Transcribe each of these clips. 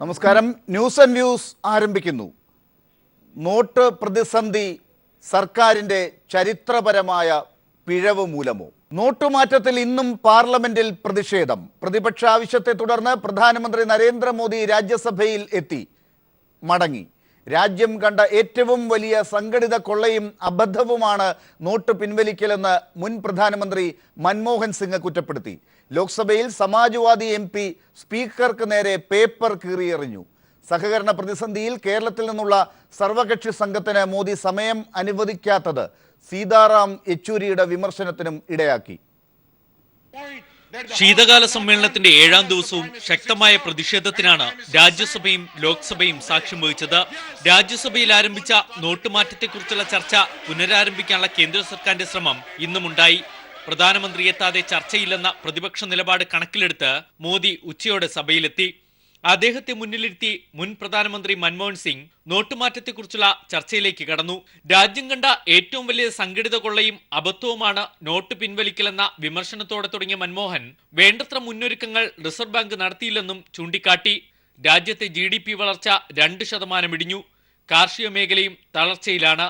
നമസ്കാരം. News and views ആരംഭിക്കുന്നു. Not പ്രതിസന്ധി സർക്കാരിൻ്റെ ചരിത്രപരമായ പിഴവ് മൂലമോ? നോട്ടുമാറ്റത്തിൽ ഇന്നും പാർലമെന്റിൽ പ്രതിഷേധം. പ്രതിപക്ഷ ആവശ്യത്തെ തുടർന്ന് പ്രധാനമന്ത്രി നരേന്ദ്രമോദി രാജ്യസഭയിൽ എത്തി മടങ്ങി. രാജ്യം കണ്ട ഏറ്റവും വലിയ സംഘടിത കൊള്ളയും അബദ്ധവുമാണ് നോട്ട് പിൻവലിക്കലെന്ന് മുൻ പ്രധാനമന്ത്രി മൻമോഹൻ സിംഗ് കുറ്റപ്പെടുത്തി. ലോക്സഭയിൽ സമാജ്വാദി MP സ്പീക്കർക്ക് നേരെ പേപ്പർ കീറിയെറിഞ്ഞു. സഹകരണ പ്രതിസന്ധിയിൽ കേരളത്തിൽ നിന്നുള്ള സർവകക്ഷി സംഘത്തിന് മോദി സമയം അനുവദിക്കാത്തത് സീതാറാം യെച്ചൂരിയുടെ വിമർശനത്തിനും ഇടയാക്കി. ശീതകാല സമ്മേളനത്തിന്റെ 7ാം ദിവസവും ശക്തമായ പ്രതിഷേധത്തിനാണ് രാജ്യസഭയും ലോക്സഭയും സാക്ഷ്യം വഹിച്ചത്. രാജ്യസഭയിൽ ആരംഭിച്ച നോട്ടുമാറ്റത്തെക്കുറിച്ചുള്ള ചർച്ച പുനരാരംഭിക്കാനുള്ള കേന്ദ്ര സർക്കാരിന്റെ ശ്രമം ഇന്നുമുണ്ടായി. പ്രധാനമന്ത്രി എത്താതെ ചർച്ചയില്ലെന്ന പ്രതിപക്ഷ നിലപാട് കണക്കിലെടുത്ത് മോദി ഉച്ചയോടെ സഭയിലെത്തി. അദ്ദേഹത്തെ മുന്നിലിരുത്തി മുൻ പ്രധാനമന്ത്രി മൻമോഹൻ സിംഗ് നോട്ടുമാറ്റത്തെക്കുറിച്ചുള്ള ചർച്ചയിലേക്ക് കടന്നു. രാജ്യം കണ്ട ഏറ്റവും വലിയ സംഘടിത കൊള്ളയും അബദ്ധവുമാണ് നോട്ട് പിൻവലിക്കലെന്ന വിമർശനത്തോടെ തുടങ്ങിയ മൻമോഹൻ വേണ്ടത്ര മുന്നൊരുക്കങ്ങൾ റിസർവ് ബാങ്ക് നടത്തിയില്ലെന്നും ചൂണ്ടിക്കാട്ടി. രാജ്യത്തെ GDP വളർച്ച 2% ഇടിഞ്ഞു. കാർഷിക മേഖലയും തളർച്ചയിലാണ്.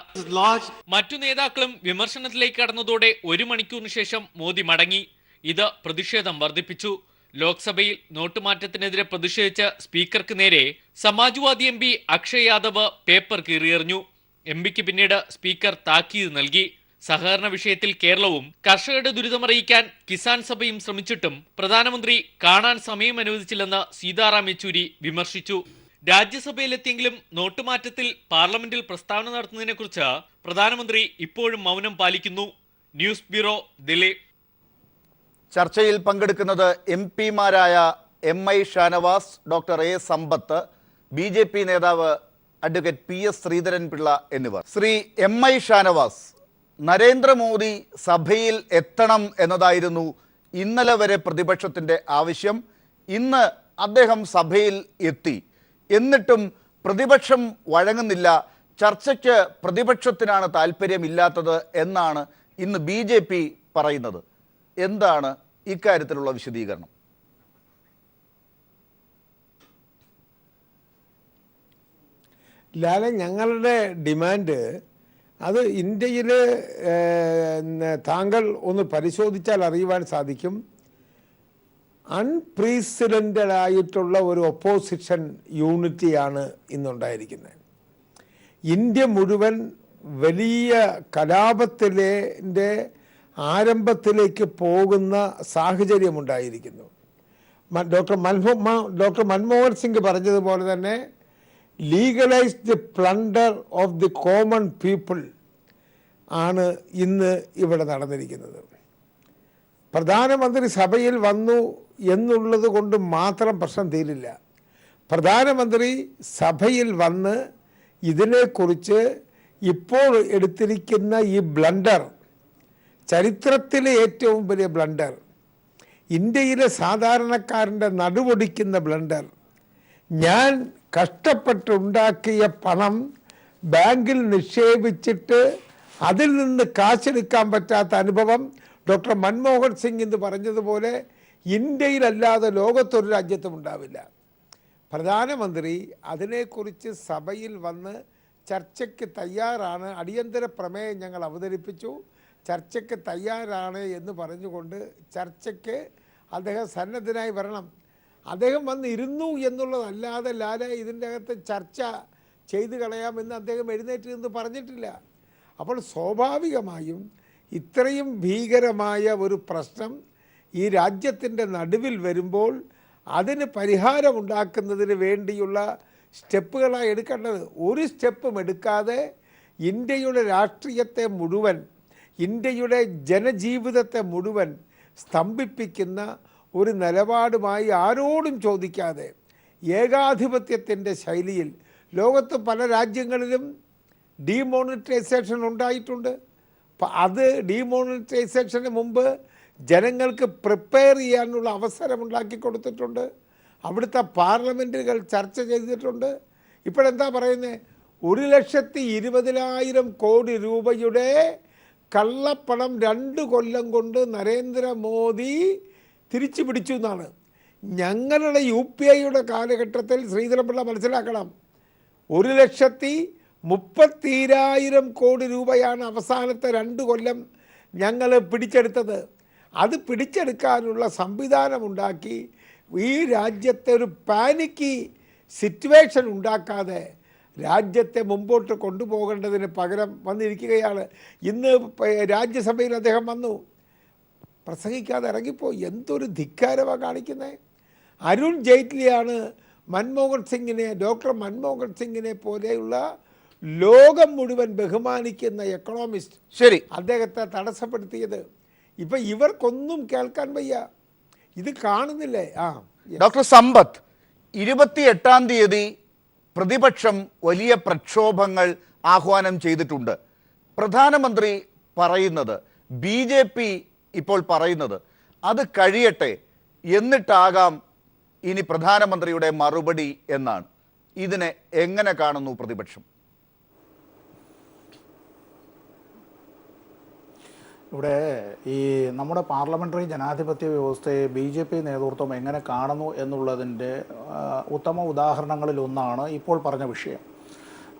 മറ്റു നേതാക്കളും വിമർശനത്തിലേക്ക് കടന്നതോടെ 1 മണിക്കൂറിന് ശേഷം മോദി മടങ്ങി. ഇത് പ്രതിഷേധം വർദ്ധിപ്പിച്ചു. ലോക്സഭയിൽ നോട്ടുമാറ്റത്തിനെതിരെ പ്രതിഷേധിച്ച് സ്പീക്കർക്ക് നേരെ സമാജ്വാദി MP അക്ഷയ് യാദവ് പേപ്പർ കീറിയെറിഞ്ഞു. MPക്ക് പിന്നീട് സ്പീക്കർ താക്കീത് നൽകി. സഹകരണ വിഷയത്തിൽ കേരളവും കർഷകരുടെ ദുരിതമറിയിക്കാൻ കിസാൻ സഭയും ശ്രമിച്ചിട്ടും പ്രധാനമന്ത്രി കാണാൻ സമയം അനുവദിച്ചില്ലെന്ന് സീതാറാം യെച്ചൂരി വിമർശിച്ചു. രാജ്യസഭയിലെത്തിയെങ്കിലും നോട്ടുമാറ്റത്തിൽ പാർലമെന്റിൽ പ്രസ്താവന നടത്തുന്നതിനെക്കുറിച്ച് പ്രധാനമന്ത്രി ഇപ്പോഴും മൗനം പാലിക്കുന്നു. News bureau, Delhi. ചർച്ചയിൽ പങ്കെടുക്കുന്നത് MP മാരായ MI Shanavas, doctor A Sampath, BJP നേതാവ് അഡ്വക്കേറ്റ് PS ശ്രീധരൻപിള്ള എന്നിവർ. ശ്രീ MI ഷാനവാസ്, നരേന്ദ്രമോദി സഭയിൽ എത്തണം എന്നതായിരുന്നു ഇന്നലെ വരെ പ്രതിപക്ഷത്തിൻ്റെ ആവശ്യം. ഇന്ന് അദ്ദേഹം സഭയിൽ എത്തി. എന്നിട്ടും പ്രതിപക്ഷം വഴങ്ങുന്നില്ല. ചർച്ചയ്ക്ക് പ്രതിപക്ഷത്തിനാണ് താല്പര്യമില്ലാത്തത് എന്നാണ് ഇന്ന് BJP പറയുന്നത്. എന്താണ് ഇക്കാര്യത്തിലുള്ള വിശദീകരണം? ലാല, ഞങ്ങളുടെ ഡിമാൻഡ് അത് ഇന്ത്യയിൽ താങ്കൾ ഒന്ന് പരിശോധിച്ചാൽ അറിയുവാൻ സാധിക്കും. അൺപ്രീസിഡൻ്റഡ് ആയിട്ടുള്ള ഒരു ഒപ്പോസിഷൻ യൂണിറ്റിയാണ് ഇന്നുണ്ടായിരിക്കുന്നത്. ഇന്ത്യ മുഴുവൻ വലിയ കലാപത്തിൻ്റെ ആരംഭത്തിലേക്ക് പോകുന്ന സാഹചര്യമുണ്ടായിരിക്കുന്നു. ഡോക്ടർ മൻമോഹൻ സിംഗ് പറഞ്ഞതുപോലെ തന്നെ legalise the plunder of the common people ആണ് ഇന്ന് ഇവിടെ നടന്നിരിക്കുന്നത്. പ്രധാനമന്ത്രി സഭയിൽ വന്നു എന്നുള്ളത് കൊണ്ട് മാത്രം പ്രശ്നം തീരില്ല. പ്രധാനമന്ത്രി സഭയിൽ വന്ന് ഇതിനെക്കുറിച്ച് ഇപ്പോൾ എടുത്തിരിക്കുന്ന ഈ ബ്ലണ്ടർ, ചരിത്രത്തിലെ ഏറ്റവും വലിയ ബ്ലണ്ടർ, ഇന്ത്യയിലെ സാധാരണക്കാരൻ്റെ നടുവൊടിക്കുന്ന ബ്ലണ്ടർ, ഞാൻ കഷ്ടപ്പെട്ടുണ്ടാക്കിയ പണം ബാങ്കിൽ നിക്ഷേപിച്ചിട്ട് അതിൽ നിന്ന് കാശെടുക്കാൻ പറ്റാത്ത അനുഭവം ഡോക്ടർ മൻമോഹൻ സിംഗ് എന്ന് പറഞ്ഞതുപോലെ ഇന്ത്യയിലല്ലാതെ ലോകത്തൊരു രാജ്യത്തും ഉണ്ടാവില്ല. പ്രധാനമന്ത്രി അതിനെക്കുറിച്ച് സഭയിൽ വന്ന് ചർച്ചയ്ക്ക് തയ്യാറാണ്, അടിയന്തര പ്രമേയം ഞങ്ങൾ അവതരിപ്പിച്ചു, ചർച്ചയ്ക്ക് തയ്യാറാണ് എന്ന് പറഞ്ഞുകൊണ്ട് ചർച്ചയ്ക്ക് അദ്ദേഹം സന്നദ്ധനായി വരണം. അദ്ദേഹം വന്നിരുന്നു എന്നുള്ളതല്ലാതെ ലാല ഇതിൻ്റെ അകത്ത് ചർച്ച ചെയ്തു കളയാമെന്ന് അദ്ദേഹം എഴുന്നേറ്റ് നിന്ന് പറഞ്ഞിട്ടില്ല. അപ്പോൾ സ്വാഭാവികമായും ഇത്രയും ഭീകരമായ ഒരു പ്രശ്നം ഈ രാജ്യത്തിൻ്റെ നടുവിൽ വരുമ്പോൾ അതിന് പരിഹാരമുണ്ടാക്കുന്നതിന് വേണ്ടിയുള്ള സ്റ്റെപ്പുകളാണ് എടുക്കേണ്ടത്. ഒരു സ്റ്റെപ്പും എടുക്കാതെ ഇന്ത്യയുടെ രാഷ്ട്രീയത്തെ മുഴുവൻ, ഇന്ത്യയുടെ ജനജീവിതത്തെ മുഴുവൻ സ്തംഭിപ്പിക്കുന്ന ഒരു നിലപാടുമായി ആരോടും ചോദിക്കാതെ ഏകാധിപത്യത്തിൻ്റെ ശൈലിയിൽ ലോകത്ത് പല രാജ്യങ്ങളിലും ഡീമോണിറ്റൈസേഷൻ ഉണ്ടായിട്ടുണ്ട്. അത് ഡീമോണിറ്റൈസേഷന് മുമ്പ് ജനങ്ങൾക്ക് പ്രിപ്പയർ ചെയ്യാനുള്ള അവസരമുണ്ടാക്കി കൊടുത്തിട്ടുണ്ട്. അവിടുത്തെ പാർലമെൻറ്റുകൾ ചർച്ച ചെയ്തിട്ടുണ്ട്. ഇപ്പോഴെന്താ പറയുന്നത്? 1,20,000 കോടി രൂപയുടെ കള്ളപ്പണം 2 കൊല്ലം കൊണ്ട് നരേന്ദ്രമോദി തിരിച്ചു പിടിച്ചു എന്നാണ്. ഞങ്ങളുടെ UPIയുടെ കാലഘട്ടത്തിൽ ശ്രീധരൻപിള്ള മനസ്സിലാക്കണം, 1,30,000 കോടി രൂപയാണ് അവസാനത്തെ 2 കൊല്ലം ഞങ്ങൾ പിടിച്ചെടുത്തത്. അത് പിടിച്ചെടുക്കാനുള്ള സംവിധാനമുണ്ടാക്കി ഈ രാജ്യത്തെ ഒരു പാനിക്കി സിറ്റുവേഷൻ ഉണ്ടാക്കാതെ രാജ്യത്തെ മുമ്പോട്ട് കൊണ്ടുപോകേണ്ടതിന് പകരം വന്നിരിക്കുകയാണ്. ഇന്ന് രാജ്യസഭയിൽ അദ്ദേഹം വന്നു, പ്രസംഗിക്കാതെ ഇറങ്ങിപ്പോയി. എന്തൊരു ധിക്കാരമാണ് കാണിക്കുന്നത്. അരുൺ ജെയ്റ്റ്ലിയാണ് ഡോക്ടർ മൻമോഹൻ സിംഗിനെ പോലെയുള്ള ലോകം മുഴുവൻ ബഹുമാനിക്കുന്ന എക്കണോമിസ്റ്റ് ശരി, അദ്ദേഹത്തെ തടസ്സപ്പെടുത്തിയത്. ഇപ്പം ഇവർക്കൊന്നും കേൾക്കാൻ വയ്യ, ഇത് കാണുന്നില്ലേ? ഡോക്ടർ സമ്പത്ത്, 28-ാം തീയതി പ്രതിപക്ഷം വലിയ പ്രക്ഷോഭങ്ങൾ ആഹ്വാനം ചെയ്തിട്ടുണ്ട്. പ്രധാനമന്ത്രി പറയുന്നത്, BJP ഇപ്പോൾ പറയുന്നത് അത് കഴിയട്ടെ എന്നിട്ടാകാം ഇനി പ്രധാനമന്ത്രിയുടെ മറുപടി എന്നാണ്. ഇതിനെ എങ്ങനെ കാണുന്നു പ്രതിപക്ഷം? ഇവിടെ ഈ നമ്മുടെ പാർലമെൻ്ററി ജനാധിപത്യ വ്യവസ്ഥയെ BJP നേതൃത്വം എങ്ങനെ കാണുന്നു എന്നുള്ളതിൻ്റെ ഉത്തമ ഉദാഹരണങ്ങളിലൊന്നാണ് ഇപ്പോൾ പറഞ്ഞ വിഷയം.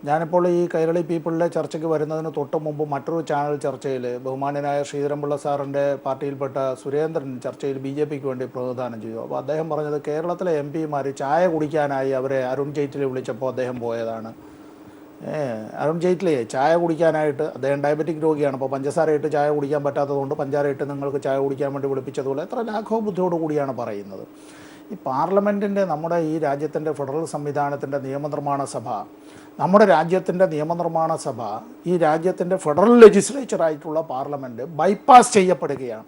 ഞാനിപ്പോൾ ഈ കൈരളി പീപ്പിളിലെ ചർച്ചയ്ക്ക് വരുന്നതിന് തൊട്ട് മുമ്പ് മറ്റൊരു ചാനൽ ചർച്ചയിൽ ബഹുമാന്യനായ ശ്രീധരൻപിള്ള സാറിൻ്റെ പാർട്ടിയിൽപ്പെട്ട സുരേന്ദ്രൻ ചർച്ചയിൽ BJPക്ക് വേണ്ടി പ്രതിനിധാനം ചെയ്തു. അപ്പോൾ അദ്ദേഹം പറഞ്ഞത് കേരളത്തിലെ MP-മാർ ചായ കുടിക്കാനായി അവരെ അരുൺ ജെയ്റ്റ്ലി വിളിച്ചപ്പോൾ അദ്ദേഹം പോയതാണ്. അരുൺ ജെയ്റ്റ്ലിയെ ചായ കുടിക്കാനായിട്ട്, അദ്ദേഹം ഡയബറ്റിക് രോഗിയാണ്, അപ്പോൾ പഞ്ചസാര ഇട്ട് ചായ കുടിക്കാൻ പറ്റാത്തതുകൊണ്ട് പഞ്ചാര ഇട്ട് നിങ്ങൾക്ക് ചായ കുടിക്കാൻ വേണ്ടി വിളിപ്പിച്ചതുപോലെ എത്ര ലാഘവ ബുദ്ധിയോടു കൂടിയാണ് പറയുന്നത്. ഈ പാർലമെൻറ്റിൻ്റെ, നമ്മുടെ ഈ രാജ്യത്തിൻ്റെ ഫെഡറൽ സംവിധാനത്തിൻ്റെ നിയമനിർമ്മാണ സഭ, നമ്മുടെ രാജ്യത്തിൻ്റെ നിയമനിർമ്മാണ സഭ, ഈ രാജ്യത്തിൻ്റെ ഫെഡറൽ ലെജിസ്ലേച്ചറായിട്ടുള്ള പാർലമെൻറ്റ് ബൈപ്പാസ് ചെയ്യപ്പെടുകയാണ്.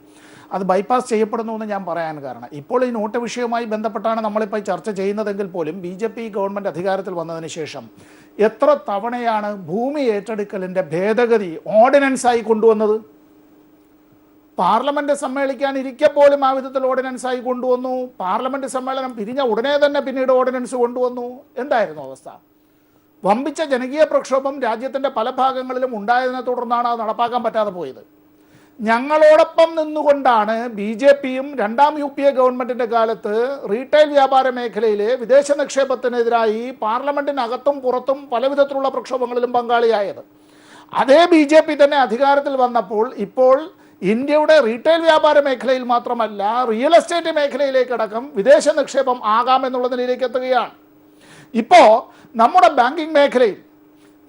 അത് ബൈപ്പാസ് ചെയ്യപ്പെടുന്നു എന്ന് ഞാൻ പറയാൻ കാരണം, ഇപ്പോൾ ഈ നോട്ട് വിഷയവുമായി ബന്ധപ്പെട്ടാണ് നമ്മളിപ്പോൾ ചർച്ച ചെയ്യുന്നതെങ്കിൽ പോലും BJP ഗവൺമെൻറ് അധികാരത്തിൽ വന്നതിന് ശേഷം എത്ര തവണയാണ് ഭൂമി ഏറ്റെടുക്കലിൻ്റെ ഭേദഗതി ഓർഡിനൻസായി കൊണ്ടുവന്നത്? പാർലമെൻറ്റ് സമ്മേളിക്കാൻ ഇരിക്കെ പോലും ആ വിധത്തിൽ ഓർഡിനൻസായി കൊണ്ടുവന്നു. പാർലമെൻറ്റ് സമ്മേളനം പിരിഞ്ഞ ഉടനെ തന്നെ പിന്നീട് ഓർഡിനൻസ് കൊണ്ടുവന്നു. എന്തായിരുന്നു അവസ്ഥ? വമ്പിച്ച ജനകീയ പ്രക്ഷോഭം രാജ്യത്തിൻ്റെ പല ഭാഗങ്ങളിലും ഉണ്ടായതിനെ തുടർന്നാണ് അത് നടപ്പാക്കാൻ പറ്റാതെ പോയത്. ഞങ്ങളോടൊപ്പം നിന്നുകൊണ്ടാണ് BJPയും 2ാം UPA ഗവൺമെൻറ്റിൻ്റെ കാലത്ത് റീറ്റെയിൽ വ്യാപാര മേഖലയിലെ വിദേശ നിക്ഷേപത്തിനെതിരായി പാർലമെൻറ്റിനകത്തും പുറത്തും പല വിധത്തിലുള്ള പ്രക്ഷോഭങ്ങളിലും പങ്കാളിയായത്. അതേ BJP തന്നെ അധികാരത്തിൽ വന്നപ്പോൾ ഇപ്പോൾ ഇന്ത്യയുടെ റീറ്റെയിൽ വ്യാപാര മേഖലയിൽ മാത്രമല്ല റിയൽ എസ്റ്റേറ്റ് മേഖലയിലേക്കടക്കം വിദേശ നിക്ഷേപം ആകാമെന്നുള്ള നിലയിലേക്ക് എത്തുകയാണ്. ഇപ്പോൾ നമ്മുടെ ബാങ്കിങ് മേഖലയിൽ,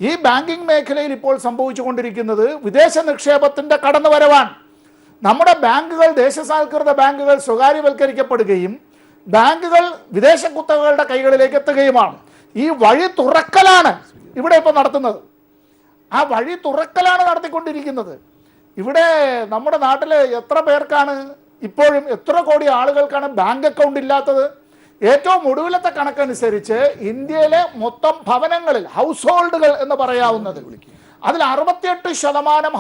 ഈ ബാങ്കിങ് മേഖലയിൽ ഇപ്പോൾ സംഭവിച്ചുകൊണ്ടിരിക്കുന്നത് വിദേശ നിക്ഷേപത്തിൻ്റെ കടന്നുവരവാണ്. നമ്മുടെ ബാങ്കുകൾ, ദേശസാൽകൃത ബാങ്കുകൾ സ്വകാര്യവൽക്കരിക്കപ്പെടുകയും ബാങ്കുകൾ വിദേശ കുത്തകകളുടെ കൈകളിലേക്ക് എത്തുകയുമാണ്. ഈ വഴി തുറക്കലാണ് ഇവിടെ ഇപ്പോൾ നടത്തുന്നത്. ആ വഴി തുറക്കലാണ് നടത്തിക്കൊണ്ടിരിക്കുന്നത്. ഇവിടെ നമ്മുടെ നാട്ടിൽ എത്ര പേർക്കാണ് ഇപ്പോഴും, എത്ര കോടി ആളുകൾക്കാണ് ബാങ്ക് അക്കൗണ്ട് ഇല്ലാത്തത്? ഏറ്റവും ഒടുവിലത്തെ കണക്കനുസരിച്ച് ഇന്ത്യയിലെ മൊത്തം ഭവനങ്ങളിൽ, ഹൗസ് ഹോൾഡുകൾ എന്ന് പറയാവുന്നത്, അതിൽ 68%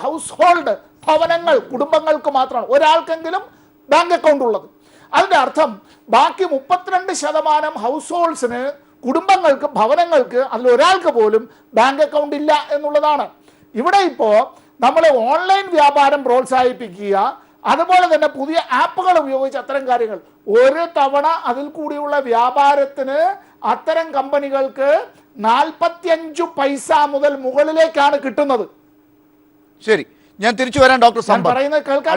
ഹൗസ് ഹോൾഡ് ഭവനങ്ങൾ, കുടുംബങ്ങൾക്ക് മാത്രമാണ് ഒരാൾക്കെങ്കിലും ബാങ്ക് അക്കൗണ്ട് ഉള്ളത്. അതിൻ്റെ അർത്ഥം ബാക്കി 32% ഹൗസ് ഹോൾഡ്സിന്, കുടുംബങ്ങൾക്ക്, ഭവനങ്ങൾക്ക്, അതിലൊരാൾക്ക് പോലും ബാങ്ക് അക്കൗണ്ട് ഇല്ല എന്നുള്ളതാണ്. ഇവിടെ ഇപ്പോൾ നമ്മൾ ഓൺലൈൻ വ്യാപാരം പ്രോത്സാഹിപ്പിക്കുക, അതുപോലെ തന്നെ പുതിയ ആപ്പുകൾ ഉപയോഗിച്ച് അത്തരം കാര്യങ്ങൾ, ഒരു തവണ അതിൽ കൂടിയുള്ള വ്യാപാരത്തിന് അത്തരം കമ്പനികൾക്ക് 45 പൈസ മുതൽ മുകളിലേക്കാണ് കിട്ടുന്നത്. ശരി, ഞാൻ തിരിച്ചു വരാൻ ഡോക്ടർ പറയുന്നത് കേൾക്കാൻ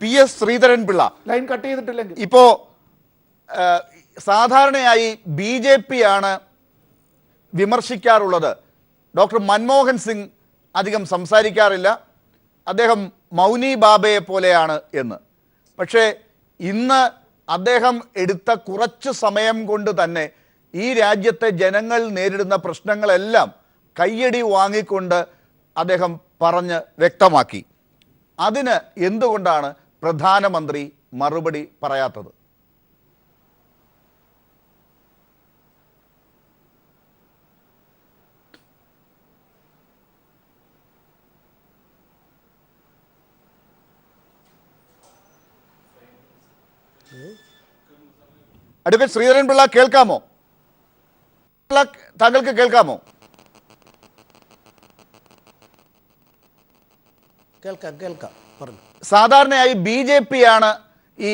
PS ശ്രീധരൻപിള്ള ലൈൻ കട്ട് ചെയ്തിട്ടില്ലെങ്കിൽ. ഇപ്പോ സാധാരണയായി BJP ആണ് വിമർശിക്കാറുള്ളത്. ഡോക്ടർ മൻമോഹൻ സിംഗ് അധികം സംസാരിക്കാറില്ല, അദ്ദേഹം മൗനി ബാബയെ പോലെയാണ് എന്ന്. പക്ഷേ ഇന്ന് അദ്ദേഹം എടുത്ത കുറച്ച് സമയം കൊണ്ട് തന്നെ ഈ രാജ്യത്തെ ജനങ്ങൾ നേരിടുന്ന പ്രശ്നങ്ങളെല്ലാം കയ്യടി വാങ്ങിക്കൊണ്ട് അദ്ദേഹം പറഞ്ഞ് വ്യക്തമാക്കി. അതിന് എന്തുകൊണ്ടാണ് പ്രധാനമന്ത്രി മറുപടി പറയാത്തത്? അഡ്വക്കേറ്റ് ശ്രീധരൻപിള്ള കേൾക്കാമോ? താങ്കൾക്ക് കേൾക്കാമോ? കേൾക്കാം പറഞ്ഞു. സാധാരണയായി BJP ആണ് ഈ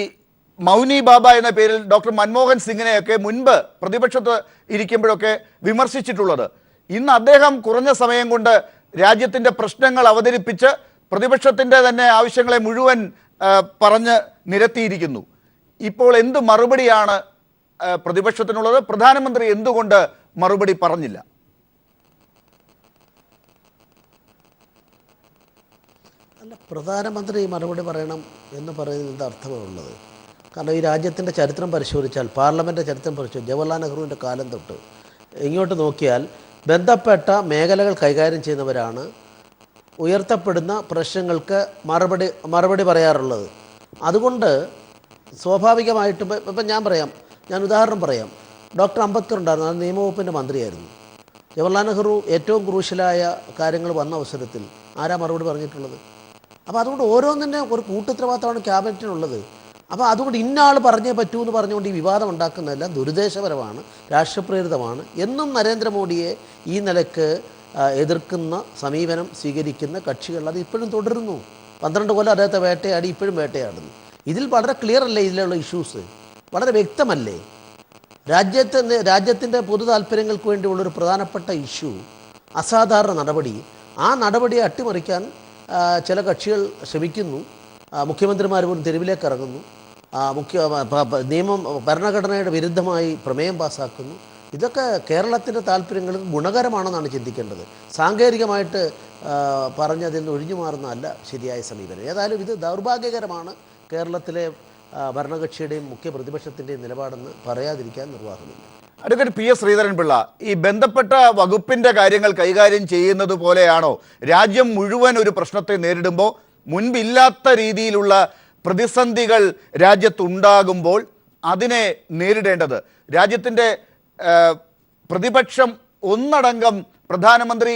മൗനി ബാബ എന്ന പേരിൽ ഡോക്ടർ മൻമോഹൻ സിംഗിനെയൊക്കെ മുൻപ് പ്രതിപക്ഷത്ത് ഇരിക്കുമ്പോഴൊക്കെ വിമർശിച്ചിട്ടുള്ളത്. ഇന്ന് അദ്ദേഹം കുറഞ്ഞ സമയം കൊണ്ട് രാജ്യത്തിൻ്റെ പ്രശ്നങ്ങൾ അവതരിപ്പിച്ച് പ്രതിപക്ഷത്തിൻ്റെ തന്നെ ആവശ്യങ്ങളെ മുഴുവൻ പറഞ്ഞ് നിരത്തിയിരിക്കുന്നു. ഇപ്പോൾ എന്ത് മറുപടിയാണ് പ്രതിപക്ഷത്തിനുള്ളത്? പ്രധാനമന്ത്രി എന്തുകൊണ്ട് മറുപടി പറഞ്ഞില്ല? അല്ല, പ്രധാനമന്ത്രി മറുപടി പറയണം എന്ന് പറയുന്നത് അർത്ഥമുള്ളത്. കാരണം ഈ രാജ്യത്തിൻ്റെ ചരിത്രം പരിശോധിച്ചാൽ, പാർലമെൻറ്റ് ചരിത്രം പരിശോധിച്ചാൽ, ജവഹർലാൽ നെഹ്റുവിൻ്റെ കാലം തൊട്ട് ഇങ്ങോട്ട് നോക്കിയാൽ ബന്ധപ്പെട്ട മേഖലകൾ കൈകാര്യം ചെയ്യുന്നവരാണ് ഉയർത്തപ്പെടുന്ന പ്രശ്നങ്ങൾക്ക് മറുപടി പറയാറുള്ളത്. അതുകൊണ്ട് സ്വാഭാവികമായിട്ടും ഇപ്പം ഞാൻ ഉദാഹരണം പറയാം. ഡോക്ടർ അംബേദ്കർ ഉണ്ടായിരുന്നു, അത് നിയമവകുപ്പിൻ്റെ മന്ത്രിയായിരുന്നു. ജവഹർലാൽ നെഹ്റു ഏറ്റവും ക്രൂഷ്യലായ കാര്യങ്ങൾ വന്ന അവസരത്തിൽ ആരാ മറുപടി പറഞ്ഞിട്ടുള്ളത്? അപ്പോൾ അതുകൊണ്ട് ഓരോന്നിൻ്റെ ഒരു കൂട്ടുത്തരവാദിത്തമാണ് ക്യാബിനറ്റിനുള്ളത്. അപ്പോൾ അതുകൊണ്ട് ഇന്ന ആൾ പറഞ്ഞേ പറ്റൂ എന്ന് പറഞ്ഞുകൊണ്ട് ഈ വിവാദം ഉണ്ടാക്കുന്നതെല്ലാം ദുരുദ്ദേശപരമാണ്, രാഷ്ട്രപ്രേരിതമാണ്. എന്നും നരേന്ദ്രമോദിയെ ഈ നിലയ്ക്ക് എതിർക്കുന്ന സമീപനം സ്വീകരിക്കുന്ന കക്ഷികൾ അത് ഇപ്പോഴും തുടരുന്നു. 12 കൊല്ലം അദ്ദേഹത്തെ വേട്ടയാടി, ഇപ്പോഴും വേട്ടയാടുന്നു. ഇതിൽ വളരെ ക്ലിയർ അല്ലേ? ഇതിലുള്ള ഇഷ്യൂസ് വളരെ വ്യക്തമല്ലേ? രാജ്യത്തിൻ്റെ പൊതു താല്പര്യങ്ങൾക്ക് വേണ്ടിയുള്ളൊരു പ്രധാനപ്പെട്ട ഇഷ്യൂ, അസാധാരണ നടപടി. ആ നടപടിയെ അട്ടിമറിക്കാൻ ചില കക്ഷികൾ ശ്രമിക്കുന്നു. മുഖ്യമന്ത്രിമാർ പോലും തെരുവിലേക്ക് ഇറങ്ങുന്നു. ഭരണഘടനയുടെ വിരുദ്ധമായി പ്രമേയം പാസ്സാക്കുന്നു. ഇതൊക്കെ കേരളത്തിൻ്റെ താല്പര്യങ്ങൾക്ക് ഗുണകരമാണെന്നാണ് ചിന്തിക്കേണ്ടത്. സാങ്കേതികമായിട്ട് പറഞ്ഞതിൽ നിന്ന് ഒഴിഞ്ഞു മാറുന്നതല്ല ശരിയായ സമീപനം. ഏതായാലും ഇത് ദൗർഭാഗ്യകരമാണ്. കേരളത്തിലെ ഭരണകക്ഷിയുടെയും മുഖ്യ പ്രതിപക്ഷത്തിൻ്റെയും നിലപാടെന്ന് പറയാതിരിക്കാൻ നിർവാഹമില്ല. അഡ്വക്കേറ്റ് പി എസ് ശ്രീധരൻപിള്ള, ഈ ബന്ധപ്പെട്ട വകുപ്പിൻ്റെ കാര്യങ്ങൾ കൈകാര്യം ചെയ്യുന്നത് പോലെയാണോ രാജ്യം മുഴുവൻ ഒരു പ്രശ്നത്തെ നേരിടുമ്പോൾ മുൻപില്ലാത്ത രീതിയിലുള്ള പ്രതിസന്ധികൾ രാജ്യത്തുണ്ടാകുമ്പോൾ അതിനെ നേരിടേണ്ടത്? രാജ്യത്തിൻ്റെ പ്രതിപക്ഷം ഒന്നടങ്കം പ്രധാനമന്ത്രി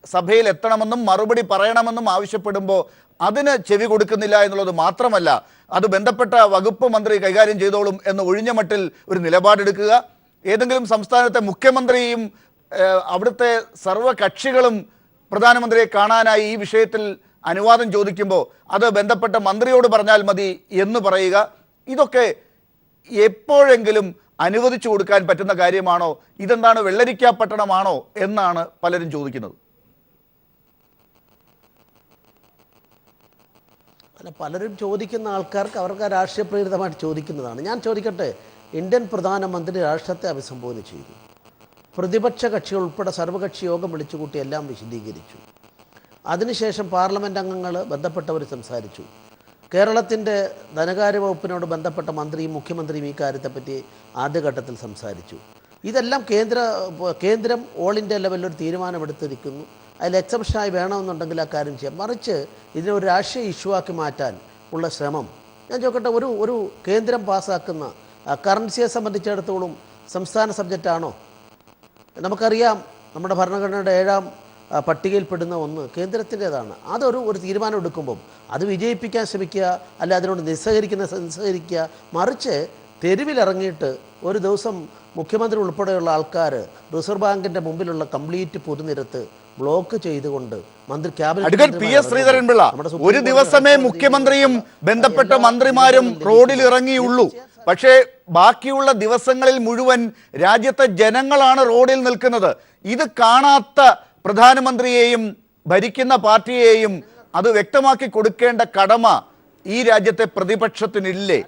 സഭയിൽ എത്തണമെന്നും മറുപടി പറയണമെന്നും ആവശ്യപ്പെടുമ്പോൾ അതിന് ചെവി കൊടുക്കുന്നില്ല എന്നുള്ളത് മാത്രമല്ല, അത് ബന്ധപ്പെട്ട വകുപ്പ് മന്ത്രി കൈകാര്യം ചെയ്തോളും എന്ന് ഒഴിഞ്ഞ മട്ടിൽ ഒരു നിലപാടെടുക്കുക. ഏതെങ്കിലും സംസ്ഥാനത്തെ മുഖ്യമന്ത്രിയും അവിടുത്തെ സർവ്വ കക്ഷികളും പ്രധാനമന്ത്രിയെ കാണാനായി ഈ വിഷയത്തിൽ അനുവാദം ചോദിക്കുമ്പോൾ അത് ബന്ധപ്പെട്ട മന്ത്രിയോട് പറഞ്ഞാൽ മതി എന്ന് പറയുക, ഇതൊക്കെ എപ്പോഴെങ്കിലും അനുവദിച്ചു കൊടുക്കാൻ പറ്റുന്ന കാര്യമാണോ? ഇതെന്താണ് വെള്ളരിക്കാപ്പട്ടണമാണോ എന്നാണ് പലരും ചോദിക്കുന്നത്. അല്ല, പലരും ചോദിക്കുന്ന ആൾക്കാർക്ക് അവർക്ക് രാഷ്ട്രീയ പ്രേരിതമായിട്ട് ചോദിക്കുന്നതാണ്. ഞാൻ ചോദിക്കട്ടെ, ഇന്ത്യൻ പ്രധാനമന്ത്രി രാഷ്ട്രത്തെ അഭിസംബോധന ചെയ്തു. പ്രതിപക്ഷ കക്ഷികൾ ഉൾപ്പെടെ സർവകക്ഷി യോഗം വിളിച്ചുകൂട്ടി എല്ലാം വിശദീകരിച്ചു. അതിനുശേഷം പാർലമെൻറ്റ് അംഗങ്ങൾ ബന്ധപ്പെട്ടവർ സംസാരിച്ചു. കേരളത്തിൻ്റെ ധനകാര്യ വകുപ്പിനോട് ബന്ധപ്പെട്ട മന്ത്രിയും മുഖ്യമന്ത്രിയും ഈ കാര്യത്തെപ്പറ്റി ആദ്യഘട്ടത്തിൽ സംസാരിച്ചു. ഇതെല്ലാം കേന്ദ്രം ഓൾ ഇന്ത്യ ലെവലിൽ ഒരു തീരുമാനമെടുത്തിരിക്കുന്നു. അതിൽ എക്സെപ്ഷനായി വേണമെന്നുണ്ടെങ്കിൽ ആ കാര്യം ചെയ്യാം. മറിച്ച് ഇതിനെ ഒരു രാഷ്ട്രീയ ഇഷ്യൂ ആക്കി മാറ്റാൻ ഉള്ള ശ്രമം, ഞാൻ ചോദിക്കട്ടെ, ഒരു കേന്ദ്രം പാസ്സാക്കുന്ന കറൻസിയെ സംബന്ധിച്ചിടത്തോളം സംസ്ഥാന സബ്ജക്റ്റാണോ? നമുക്കറിയാം, നമ്മുടെ ഭരണഘടനയുടെ 7ാം പട്ടികയിൽപ്പെടുന്ന ഒന്ന് കേന്ദ്രത്തിൻ്റേതാണ്. ഒരു തീരുമാനം എടുക്കുമ്പം അത് വിജയിപ്പിക്കാൻ ശ്രമിക്കുക, അല്ല അതിനോട് നിസ്സഹരിക്കുക. മറിച്ച് തെരുവിലിറങ്ങിയിട്ട് ഒരു ദിവസം മുഖ്യമന്ത്രി ഉൾപ്പെടെയുള്ള ആൾക്കാർ റിസർവ് ബാങ്കിൻ്റെ മുമ്പിലുള്ള കംപ്ലീറ്റ് പൊതുനിരത്ത് ബ്ലോക്ക് ചെയ്തുകൊണ്ട് അഡ്വക്കേറ്റ് പി എസ് ശ്രീധരൻപിള്ള, ഒരു ദിവസമേ മുഖ്യമന്ത്രിയും ബന്ധപ്പെട്ട മന്ത്രിമാരും റോഡിൽ ഇറങ്ങിയുള്ളൂ. പക്ഷേ ബാക്കിയുള്ള ദിവസങ്ങളിൽ മുഴുവൻ രാജ്യത്തെ ജനങ്ങളാണ് റോഡിൽ നിൽക്കുന്നത്. ഇത് കാണാത്ത പ്രധാനമന്ത്രിയെയും ഭരിക്കുന്ന പാർട്ടിയെയും അത് വ്യക്തമാക്കി കൊടുക്കേണ്ട കടമ ഈ രാജ്യത്തെ പ്രതിപക്ഷത്തിനില്ലേ?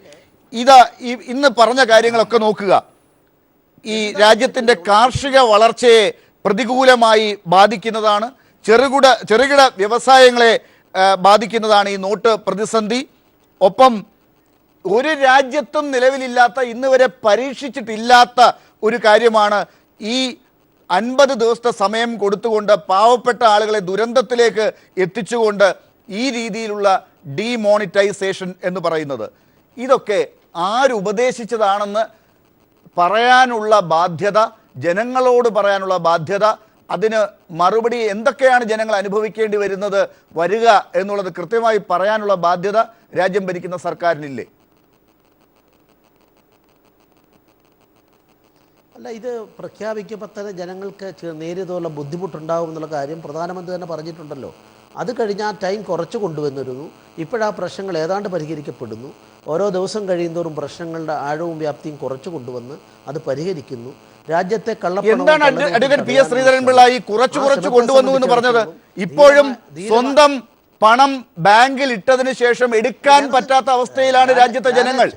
ഇന്ന് പറഞ്ഞ കാര്യങ്ങളൊക്കെ നോക്കുക. ഈ രാജ്യത്തിൻ്റെ കാർഷിക വളർച്ചയെ പ്രതികൂലമായി ബാധിക്കുന്നതാണ്. ചെറുകിട വ്യവസായങ്ങളെ ബാധിക്കുന്നതാണ് ഈ നോട്ട് പ്രതിസന്ധി. ഒപ്പം ഒരു രാജ്യത്തും നിലവിലില്ലാത്ത, ഇന്ന് വരെ പരീക്ഷിച്ചിട്ടില്ലാത്ത ഒരു കാര്യമാണ് ഈ 50 ദിവസത്തെ സമയം കൊടുത്തുകൊണ്ട് പാവപ്പെട്ട ആളുകളെ ദുരന്തത്തിലേക്ക് എത്തിച്ചുകൊണ്ട് ഈ രീതിയിലുള്ള ഡീമോണിറ്റൈസേഷൻ എന്ന് പറയുന്നത്. ഇതൊക്കെ ആരുപദേശിച്ചതാണെന്ന് പറയാനുള്ള ബാധ്യത, ജനങ്ങളോട് പറയാനുള്ള ബാധ്യത, അതിന് മറുപടി എന്തൊക്കെയാണ് ജനങ്ങൾ അനുഭവിക്കേണ്ടി വരിക എന്നുള്ളത് കൃത്യമായി പറയാനുള്ള ബാധ്യത രാജ്യം ഭരിക്കുന്ന സർക്കാരിനില്ലേ? അല്ല, ഇത് പ്രഖ്യാപിക്കുമ്പോൾ തന്നെ ജനങ്ങൾക്ക് നേരിയതുള്ള ബുദ്ധിമുട്ടുണ്ടാകും എന്നുള്ള കാര്യം പ്രധാനമന്ത്രി തന്നെ പറഞ്ഞിട്ടുണ്ടല്ലോ. അത് കഴിഞ്ഞാൽ ടൈം കുറച്ച് കൊണ്ടുവന്നിരുന്നു. ഇപ്പോഴാ പ്രശ്നങ്ങൾ ഏതാണ്ട് പരിഹരിക്കപ്പെടുന്നു. ഓരോ ദിവസം കഴിയുന്തോറും പ്രശ്നങ്ങളുടെ ആഴവും വ്യാപ്തിയും കുറച്ച് കൊണ്ടുവന്ന് അത് പരിഹരിക്കുന്നു. രാജ്യത്തെ എന്താണ് അഡ്വക്കേറ്റ് പി എസ് ശ്രീധരൻപിള്ള ഈ കുറച്ചു കൊണ്ടുവന്നു എന്ന് പറഞ്ഞത്? ഇപ്പോഴും സ്വന്തം പണം ബാങ്കിൽ ഇട്ടതിന് ശേഷം എടുക്കാൻ പറ്റാത്ത അവസ്ഥയിലാണ് രാജ്യത്തെ ജനങ്ങൾ.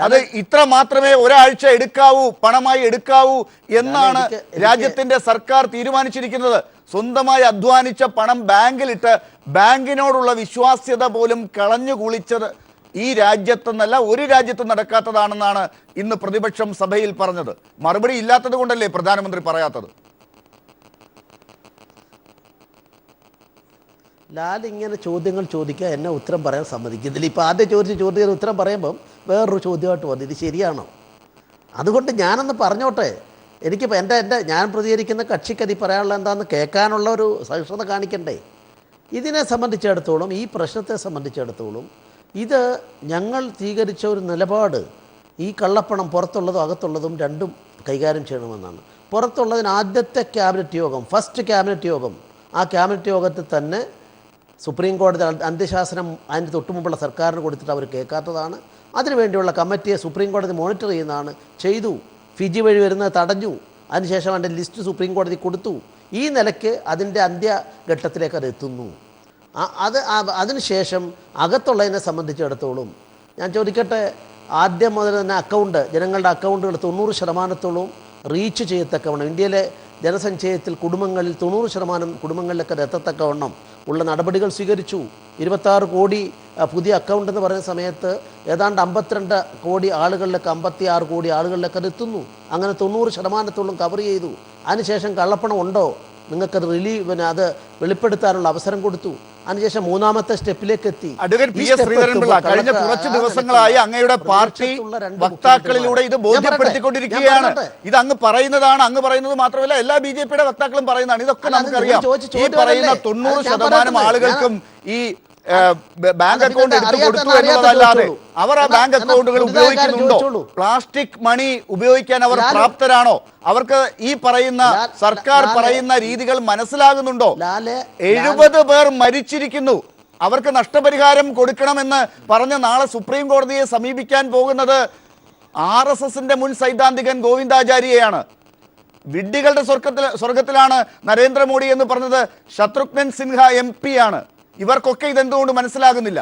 അത് ഇത്ര മാത്രമേ ഒരാഴ്ച എടുക്കാവൂ, പണമായി എടുക്കാവൂ എന്നാണ് രാജ്യത്തിന്റെ സർക്കാർ തീരുമാനിച്ചിരിക്കുന്നത്. സ്വന്തമായി അധ്വാനിച്ച പണം ബാങ്കിലിട്ട് ബാങ്കിനോടുള്ള വിശ്വാസ്യത പോലും കളഞ്ഞു കുളിച്ചത് ഈ രാജ്യത്തെന്നല്ല ഒരു രാജ്യത്തും നടക്കാത്തതാണെന്നാണ് ഇന്ന് പ്രതിപക്ഷം സഭയിൽ പറഞ്ഞത്. മറുപടി ഇല്ലാത്തത് കൊണ്ടല്ലേ പ്രധാനമന്ത്രി പറയാത്തത്? ലാൽ ഇങ്ങനെ ചോദ്യങ്ങൾ ചോദിക്കുക, എന്നെ ഉത്തരം പറയാൻ സമ്മതിക്കുന്നില്ല. ഇപ്പോൾ ആദ്യം ചോദിച്ച ചോദ്യത്തിന് ഉത്തരം പറയുമ്പം വേറൊരു ചോദ്യമായിട്ട് വന്നു, ഇത് ശരിയാണോ? അതുകൊണ്ട് ഞാനൊന്ന് പറഞ്ഞോട്ടെ. എനിക്കിപ്പോൾ ഞാൻ പ്രതികരിക്കുന്ന കക്ഷിക്കതി പറയാനുള്ള എന്താണെന്ന് കേൾക്കാനുള്ള ഒരു സഹിഷ്ണുത കാണിക്കണ്ടേ? ഇതിനെ സംബന്ധിച്ചിടത്തോളം, ഈ പ്രശ്നത്തെ സംബന്ധിച്ചിടത്തോളം, ഇത് ഞങ്ങൾ സ്വീകരിച്ച ഒരു നിലപാട് ഈ കള്ളപ്പണം പുറത്തുള്ളതും അകത്തുള്ളതും രണ്ടും കൈകാര്യം ചെയ്യണമെന്നാണ്. പുറത്തുള്ളതിന് ആദ്യത്തെ ക്യാബിനറ്റ് യോഗം, ഫസ്റ്റ് ക്യാബിനറ്റ് യോഗം, ആ ക്യാബിനറ്റ് യോഗത്തിൽ തന്നെ സുപ്രീം കോടതി അന്ത്യശാസനം അതിന് തൊട്ടുമുമ്പുള്ള സർക്കാരിന് കൊടുത്തിട്ട് അവർ കേൾക്കാത്തതാണ്. അതിനുവേണ്ടിയുള്ള കമ്മിറ്റിയെ സുപ്രീം കോടതി മോണിറ്റർ ചെയ്യുന്നതാണ്. ചെയ്തു. ഫിജി വഴി വരുന്നത് തടഞ്ഞു. അതിനുശേഷം അതിൻ്റെ ലിസ്റ്റ് സുപ്രീം കോടതി കൊടുത്തു. ഈ നിലയ്ക്ക് അതിൻ്റെ അന്ത്യഘട്ടത്തിലേക്ക് അത് എത്തുന്നു. അതിനുശേഷം അകത്തുള്ളതിനെ സംബന്ധിച്ചിടത്തോളം ഞാൻ ചോദിക്കട്ടെ, ആദ്യം മുതൽ തന്നെ ജനങ്ങളുടെ അക്കൗണ്ടുകൾ 90% റീച്ച് ചെയ്യത്തക്കവണ്ണം, ഇന്ത്യയിലെ ജനസഞ്ചയത്തിൽ കുടുംബങ്ങളിൽ 90% കുടുംബങ്ങളിലൊക്കെ എത്തത്തക്കവണ്ണം ഉള്ള നടപടികൾ സ്വീകരിച്ചു. 26 കോടി പുതിയ അക്കൗണ്ട് എന്ന് പറയുന്ന സമയത്ത് ഏതാണ്ട് 52 കോടി ആളുകളിലൊക്കെ 56 കോടി ആളുകളിലൊക്കെ അത് എത്തുന്നു. അങ്ങനെ 90% കവർ ചെയ്തു. അതിനുശേഷം കള്ളപ്പണം ഉണ്ടോ നിങ്ങൾക്കത് അത് വെളിപ്പെടുത്താനുള്ള അവസരം കൊടുത്തു. അതിനുശേഷം മൂന്നാമത്തെ സ്റ്റെപ്പിലേക്ക് എത്തി. അഡ്വക്കേറ്റ് പി എസ് ശ്രീധരൻപിള്ള, കഴിഞ്ഞ കുറച്ച് ദിവസങ്ങളായി അങ്ങയുടെ പാർട്ടി വക്താക്കളിലൂടെ ഇത് ബോധ്യപ്പെടുത്തിക്കൊണ്ടിരിക്കുകയാണ്. ഇത് അങ്ങ് പറയുന്നതാണ്, അങ്ങ് പറയുന്നത് മാത്രമല്ല എല്ലാ BJP-യുടെ വക്താക്കളും പറയുന്നതാണ്. ഇതൊക്കെ നമുക്കറിയാം. ഈ പറയുന്ന 90% ആളുകൾക്കും ഈ ബാങ്ക് അക്കൗണ്ട് എടുത്തു കൊടുത്തു എന്നുള്ളതല്ലാതെ അവർ ആ ബാങ്ക് അക്കൗണ്ടുകൾ ഉപയോഗിക്കുന്നുണ്ടോ? പ്ലാസ്റ്റിക് മണി ഉപയോഗിക്കാൻ അവർ പ്രാപ്തരാണോ? അവർക്ക് ഈ പറയുന്ന സർക്കാർ പറയുന്ന രീതികൾ മനസ്സിലാകുന്നുണ്ടോ? 70 പേർ മരിച്ചിരിക്കുന്നു. അവർക്ക് നഷ്ടപരിഹാരം കൊടുക്കണമെന്ന് പറഞ്ഞ് നാളെ സുപ്രീം കോടതിയെ സമീപിക്കാൻ പോകുന്നത് RSSന്റെ മുൻ സൈദ്ധാന്തികൻ ഗോവിന്ദാചാര്യയാണ്. വിഡ്ഢികളുടെ സ്വർഗത്തിലാണ് നരേന്ദ്രമോദി എന്ന് പറഞ്ഞത് ശത്രുഘ്നൻ സിൻഹ MP ആണ്. ഇവർക്കൊക്കെ ഇതെന്തുകൊണ്ട് മനസ്സിലാകുന്നില്ല?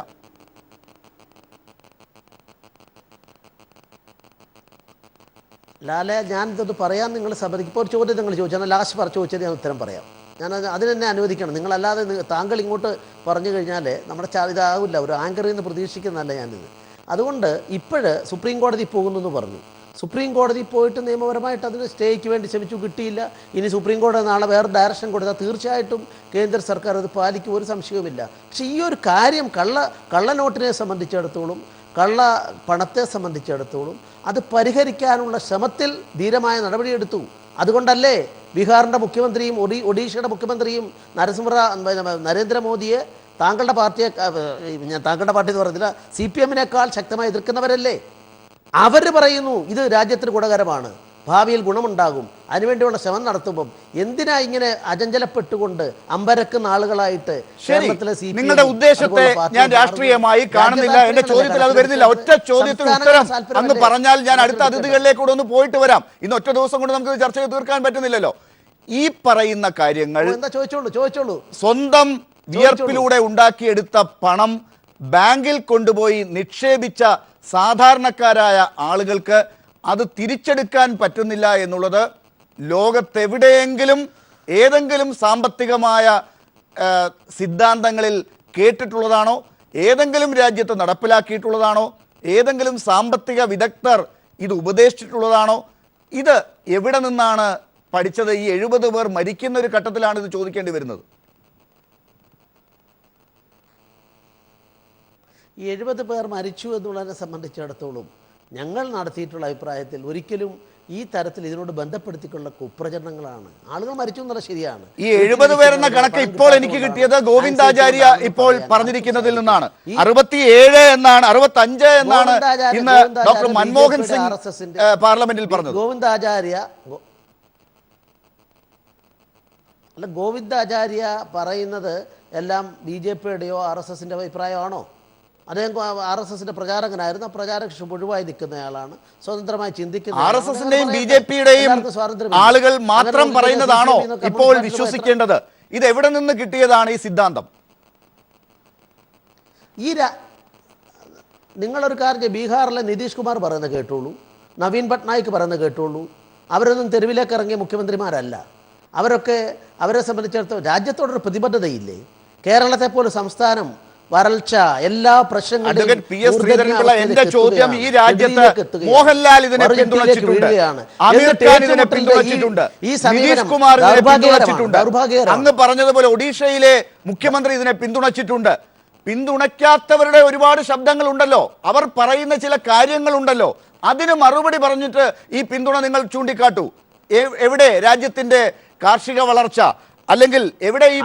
ലാലെ, ഞാൻ ഇതൊന്ന് പറയാൻ നിങ്ങൾ സമ്മതിക്കും. ഇപ്പോൾ ഒരു ചോദ്യം നിങ്ങൾ ചോദിച്ചാൽ ലാസ്റ്റ് ചോദിച്ചത് ഞാൻ ഉത്തരം പറയാം. ഞാൻ അതിനെന്നെ അനുവദിക്കണം. നിങ്ങളല്ലാതെ താങ്കൾ ഇങ്ങോട്ട് പറഞ്ഞു കഴിഞ്ഞാൽ നമ്മുടെ ഇതാകില്ല. ഒരു ആങ്കറിൽ നിന്ന് പ്രതീക്ഷിക്കുന്നതല്ല ഞാനിത്. അതുകൊണ്ട് സുപ്രീം കോടതി പോകുന്നു എന്ന് പറഞ്ഞു. സുപ്രീം കോടതി പോയിട്ട് നിയമപരമായിട്ട് അതിന് സ്റ്റേയ്ക്ക് വേണ്ടി ശ്രമിച്ചു, കിട്ടിയില്ല. ഇനി സുപ്രീം കോടതി നാളെ വേറെ ഡയറക്ഷൻ കൊടുത്താൽ തീർച്ചയായിട്ടും കേന്ദ്ര സർക്കാർ അത് പാലിക്കും, ഒരു സംശയവുമില്ല. പക്ഷേ ഈ ഒരു കാര്യം കള്ളനോട്ടിനെ സംബന്ധിച്ചിടത്തോളം, കള്ള പണത്തെ സംബന്ധിച്ചിടത്തോളം അത് പരിഹരിക്കാനുള്ള ശ്രമത്തിൽ ധീരമായ നടപടിയെടുത്തു. അതുകൊണ്ടല്ലേ ബീഹാറിൻ്റെ മുഖ്യമന്ത്രിയും ഒഡീഷയുടെ മുഖ്യമന്ത്രിയും നരേന്ദ്രമോദിയെ താങ്കളുടെ പാർട്ടി എന്ന് പറഞ്ഞില്ല, CPM-നേക്കാൾ ശക്തമായി എതിർക്കുന്നവരല്ലേ? അവർ പറയുന്നു ഇത് രാജ്യത്തിന് ഗുണകരമാണ്, ഭാവിയിൽ ഗുണമുണ്ടാകും, അതിനുവേണ്ടിയുള്ള ശ്രമം നടത്തുമ്പം എന്തിനാ ഇങ്ങനെ അചഞ്ചലപ്പെട്ടുകൊണ്ട് അമ്പരക്കുന്ന ആളുകളായിട്ട്? നിങ്ങളുടെ ഉദ്ദേശത്തെ ഞാൻ രാഷ്ട്രീയമായി കാണുന്നില്ല. എന്റെ ചോദ്യത്തിൽ അത് വരുന്നില്ല. ഒറ്റ ചോദ്യത്തിന് ഉത്തരം അങ്ങ് പറഞ്ഞാൽ ഞാൻ അടുത്ത അതിഥികളിലേക്ക് കൂടെ ഒന്ന് പോയിട്ട് വരാം. ഇന്ന് ഒറ്റ ദിവസം കൊണ്ട് നമുക്ക് ചർച്ച ചെയ്ത് തീർക്കാൻ പറ്റുന്നില്ലല്ലോ. ഈ പറയുന്ന കാര്യങ്ങൾ ചോദിച്ചോളൂ. സ്വന്തം വിയർപ്പിലൂടെ ഉണ്ടാക്കിയെടുത്ത പണം ബാങ്കിൽ കൊണ്ടുപോയി നിക്ഷേപിച്ച സാധാരണക്കാരായ ആളുകൾക്ക് അത് തിരിച്ചെടുക്കാൻ പറ്റുന്നില്ല എന്നുള്ളത് ലോകത്തെവിടെയെങ്കിലും ഏതെങ്കിലും സാമ്പത്തികമായ സിദ്ധാന്തങ്ങളിൽ കേട്ടിട്ടുള്ളതാണോ? ഏതെങ്കിലും രാജ്യത്ത് നടപ്പിലാക്കിയിട്ടുള്ളതാണോ? ഏതെങ്കിലും സാമ്പത്തിക വിദഗ്ധർ ഇത് ഉപദേശിച്ചിട്ടുള്ളതാണോ? ഇത് എവിടെ നിന്നാണ് പഠിച്ചത്? ഈ 70 പേർ മരിക്കുന്ന ഒരു ഘട്ടത്തിലാണ് ഇത് ചോദിക്കേണ്ടി വരുന്നത്. ഈ 70 പേർ മരിച്ചു എന്നുള്ളതിനെ സംബന്ധിച്ചിടത്തോളം ഞങ്ങൾ നടത്തിയിട്ടുള്ള അഭിപ്രായത്തിൽ ഒരിക്കലും ഈ തരത്തിൽ ഇതിനോട് ബന്ധപ്പെടുത്തിക്കൊള്ള കുപ്രചരണങ്ങളാണ്. ആളുകൾ മരിച്ചു എന്നുള്ള ശരിയാണ്. ഈ 70 പേരെന്ന കണക്ക് ഇപ്പോൾ എനിക്ക് കിട്ടിയത് ഗോവിന്ദാചാര്യ ഇപ്പോൾ പറഞ്ഞിരിക്കുന്നതിൽ നിന്നാണ്. 67 എന്നാണ്, 65 എന്നാണ് ഇന്ന് ഡോക്ടർ മൻമോഹൻ സിംഗ് പാർലമെന്റിൽ പറഞ്ഞത്. ഗോവിന്ദാചാര്യ പറയുന്നത് എല്ലാം BJPയുടെയോ RSSൻ്റെ അഭിപ്രായമാണോ? അദ്ദേഹം RSSൻ്റെ പ്രചാരകനായിരുന്നു. ആ പ്രചാരക ഒഴിവായി നിൽക്കുന്നയാളാണ്, സ്വതന്ത്രമായി ചിന്തിക്കുന്ന RSSന്റെയും BJPയുടെയും ആളുകൾ മാത്രം പറയുന്നതാണോ ഇപ്പോൾ വിശ്വസിക്കേണ്ടത്? ഇത് എവിടെ നിന്ന് കിട്ടിയതാണ് ഈ സിദ്ധാന്തം? നിങ്ങളൊരു കാര്യം, ബീഹാറിലെ നിതീഷ് കുമാർ പറയുന്നത് കേട്ടോളൂ, നവീൻ പട്നായിക് പറയുന്നത് കേട്ടോളൂ. അവരൊന്നും തെരുവിലേക്ക് ഇറങ്ങിയ മുഖ്യമന്ത്രിമാരല്ല. അവരെ സംബന്ധിച്ചിടത്തോളം രാജ്യത്തോടൊരു പ്രതിബദ്ധതയില്ലേ? കേരളത്തെ പോലെ സംസ്ഥാനം വരൾച്ച, എല്ലാ പ്രശ്നങ്ങളും എന്റെ ചോദ്യം, ഈ രാജ്യത്ത് മോഹൻലാൽ ഇതിനെ പിന്തുണച്ചിട്ടുണ്ട്, ആമിർ ഖാൻ ഇതിനെ പിന്തുണച്ചിട്ടുണ്ട്, നിതീഷ് കുമാർ ഇതിനെ പിന്തുണച്ചിട്ടുണ്ട്, അങ്ങ് പറഞ്ഞതുപോലെ ഒഡീഷയിലെ മുഖ്യമന്ത്രി ഇതിനെ പിന്തുണച്ചിട്ടുണ്ട്. പിന്തുണയ്ക്കാത്തവരുടെ ഒരുപാട് ശബ്ദങ്ങൾ ഉണ്ടല്ലോ, അവർ പറയുന്ന ചില കാര്യങ്ങളുണ്ടല്ലോ, അതിന് മറുപടി പറഞ്ഞിട്ട് ഈ പിന്തുണ നിങ്ങൾ ചൂണ്ടിക്കാട്ടൂ. എവിടെ രാജ്യത്തിന്റെ കാർഷിക വളർച്ച? അല്ലെങ്കിൽ എവിടെ ഈ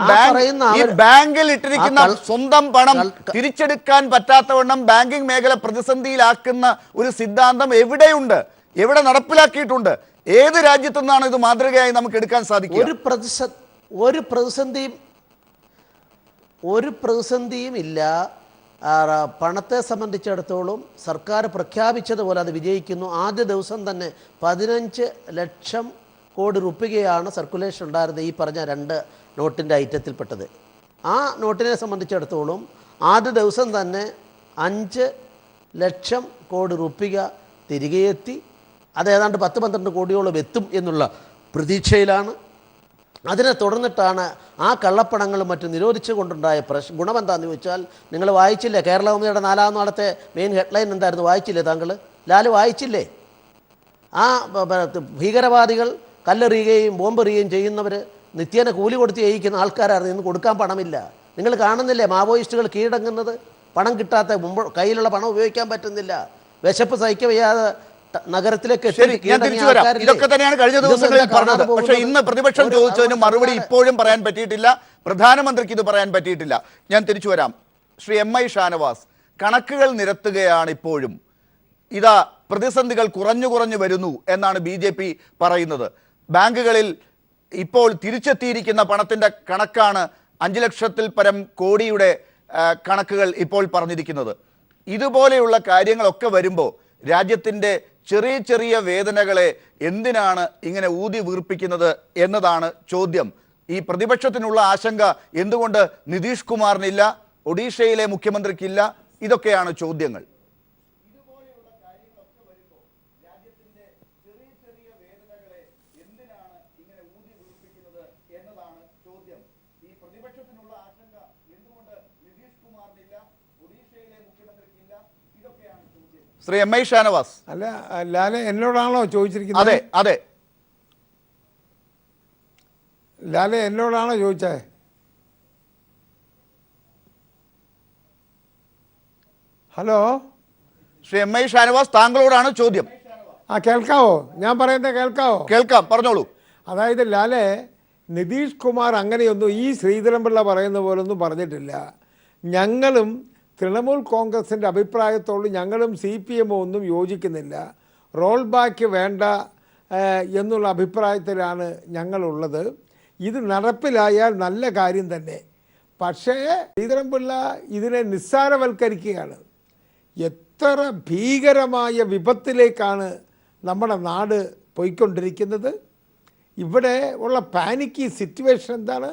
ബാങ്കിൽ ഇട്ടിരിക്കുന്ന സ്വന്തം പണം തിരിച്ചെടുക്കാൻ പറ്റാത്തവണ്ണം ബാങ്കിംഗ് മേഖല പ്രതിസന്ധിയിലാക്കുന്ന ഒരു സിദ്ധാന്തം എവിടെയുണ്ട്? എവിടെ നടപ്പിലാക്കിയിട്ടുണ്ട്? ഏത് രാജ്യത്തു നിന്നാണ് ഇത് മാതൃകയായി നമുക്ക് എടുക്കാൻ സാധിക്കുക? ഒരു പ്രതിസന്ധിയും ഇല്ല. പണത്തെ സംബന്ധിച്ചിടത്തോളം സർക്കാർ പ്രഖ്യാപിച്ചതുപോലെ അത് വിജയിക്കുന്നു. ആദ്യ ദിവസം തന്നെ 15 ലക്ഷം കോടി റുപ്യയാണ് സർക്കുലേഷൻ ഉണ്ടായിരുന്നത് ഈ പറഞ്ഞ 2 നോട്ടിൻ്റെ ഐറ്റത്തിൽപ്പെട്ടത്. ആ നോട്ടിനെ സംബന്ധിച്ചിടത്തോളം ആദ്യ ദിവസം തന്നെ 5 ലക്ഷം കോടി റുപ്യ തിരികെ എത്തി. അത് ഏതാണ്ട് 10-12 കോടിയോളം എത്തും എന്നുള്ള പ്രതീക്ഷയിലാണ്. അതിനെ തുടർന്നിട്ടാണ് ആ കള്ളപ്പണങ്ങളും മറ്റും നിരോധിച്ചു കൊണ്ടുണ്ടായ ഗുണമെന്താണെന്ന് ചോദിച്ചാൽ, നിങ്ങൾ വായിച്ചില്ലേ കേരളകൗമുദിയുടെ 4-ാം നാളത്തെ മെയിൻ ഹെഡ്ലൈൻ എന്തായിരുന്നു? വായിച്ചില്ലേ താങ്കൾ? ലാല് വായിച്ചില്ലേ? ആ ഭീകരവാദികൾ കല്ലെറിയുകയും ബോംബെറിയുകയും ചെയ്യുന്നവർ നിത്യേന കൂലി കൊടുത്ത് ചെയ്യിക്കുന്ന ആൾക്കാരായിരുന്നു. ഇന്ന് കൊടുക്കാൻ പണമില്ല. നിങ്ങൾ കാണുന്നില്ലേ മാവോയിസ്റ്റുകൾ കീഴടങ്ങുന്നത്? പണം കിട്ടാത്ത, കയ്യിലുള്ള പണം ഉപയോഗിക്കാൻ പറ്റുന്നില്ല, വിശപ്പ് സഹിക്കവയ്യാതെ നഗരത്തിലേക്ക് ഇതൊക്കെ തന്നെയാണ് കഴിഞ്ഞ ദിവസങ്ങളിൽ പറഞ്ഞത്. പക്ഷേ ഇന്ന് പ്രതിപക്ഷം ചോദിച്ചതിന് മറുപടി ഇപ്പോഴും പറയാൻ പറ്റിയിട്ടില്ല, പ്രധാനമന്ത്രിക്ക് ഇത് പറയാൻ പറ്റിയിട്ടില്ല. ഞാൻ തിരിച്ചു വരാം. ശ്രീ MI ഷാനവാസ്, കണക്കുകൾ നിരത്തുകയാണ് ഇപ്പോഴും. ഇതാ പ്രതിസന്ധികൾ കുറഞ്ഞു വരുന്നു എന്നാണ് BJP പറയുന്നത്. ബാങ്കുകളിൽ ഇപ്പോൾ തിരിച്ചെത്തിയിരിക്കുന്ന പണത്തിന്റെ കണക്കാണ് 5 ലക്ഷത്തിൽ പരം കോടിയുടെ കണക്കുകൾ ഇപ്പോൾ പറഞ്ഞിരിക്കുന്നത്. ഇതുപോലെയുള്ള കാര്യങ്ങളൊക്കെ വരുമ്പോൾ രാജ്യത്തിൻ്റെ ചെറിയ വേദനകളെ എന്തിനാണ് ഇങ്ങനെ ഊതി വീർപ്പിക്കുന്നത് എന്നതാണ് ചോദ്യം. ഈ പ്രതിപക്ഷത്തിനുള്ള ആശങ്ക എന്തുകൊണ്ട് നിതീഷ് കുമാറിനില്ല, ഒഡീഷയിലെ മുഖ്യമന്ത്രിക്കില്ല? ഇതൊക്കെയാണ് ചോദ്യങ്ങൾ. ശ്രീ MI ഷാനവാസ്, അല്ല ലാലെ എന്നോടാണോ ചോദിച്ചിരിക്കുന്നത്? അതെ അതെ, ലാലെ എന്നോടാണോ ചോദിച്ചേ? ഹലോ, ശ്രീ MI ഷാനവാസ്, താങ്കളോടാണ് ചോദ്യം. കേൾക്കാവോ? ഞാൻ പറയുന്നത് കേൾക്കാവോ? കേൾക്കാം, പറഞ്ഞോളൂ. അതായത് ലാലെ, നിതീഷ് കുമാർ അങ്ങനെയൊന്നും ഈ ശ്രീധരൻപിള്ള പറയുന്ന പോലൊന്നും പറഞ്ഞിട്ടില്ല. ഞങ്ങളും തൃണമൂൽ കോൺഗ്രസിൻ്റെ അഭിപ്രായത്തോട് ഞങ്ങളും CPM ഒന്നും യോജിക്കുന്നില്ല, റോൾ ബാക്ക് വേണ്ട എന്നുള്ള അഭിപ്രായത്തിലാണ് ഞങ്ങളുള്ളത്. ഇത് നടപ്പിലായാൽ നല്ല കാര്യം തന്നെ. പക്ഷേ ശ്രീധരൻപിള്ള ഇതിനെ നിസ്സാരവൽക്കരിക്കുകയാണ്. എത്ര ഭീകരമായ വിപത്തിലേക്കാണ് നമ്മുടെ നാട് പോയിക്കൊണ്ടിരിക്കുന്നത്. ഇവിടെ ഉള്ള പാനിക്കി സിറ്റുവേഷൻ എന്താണ്?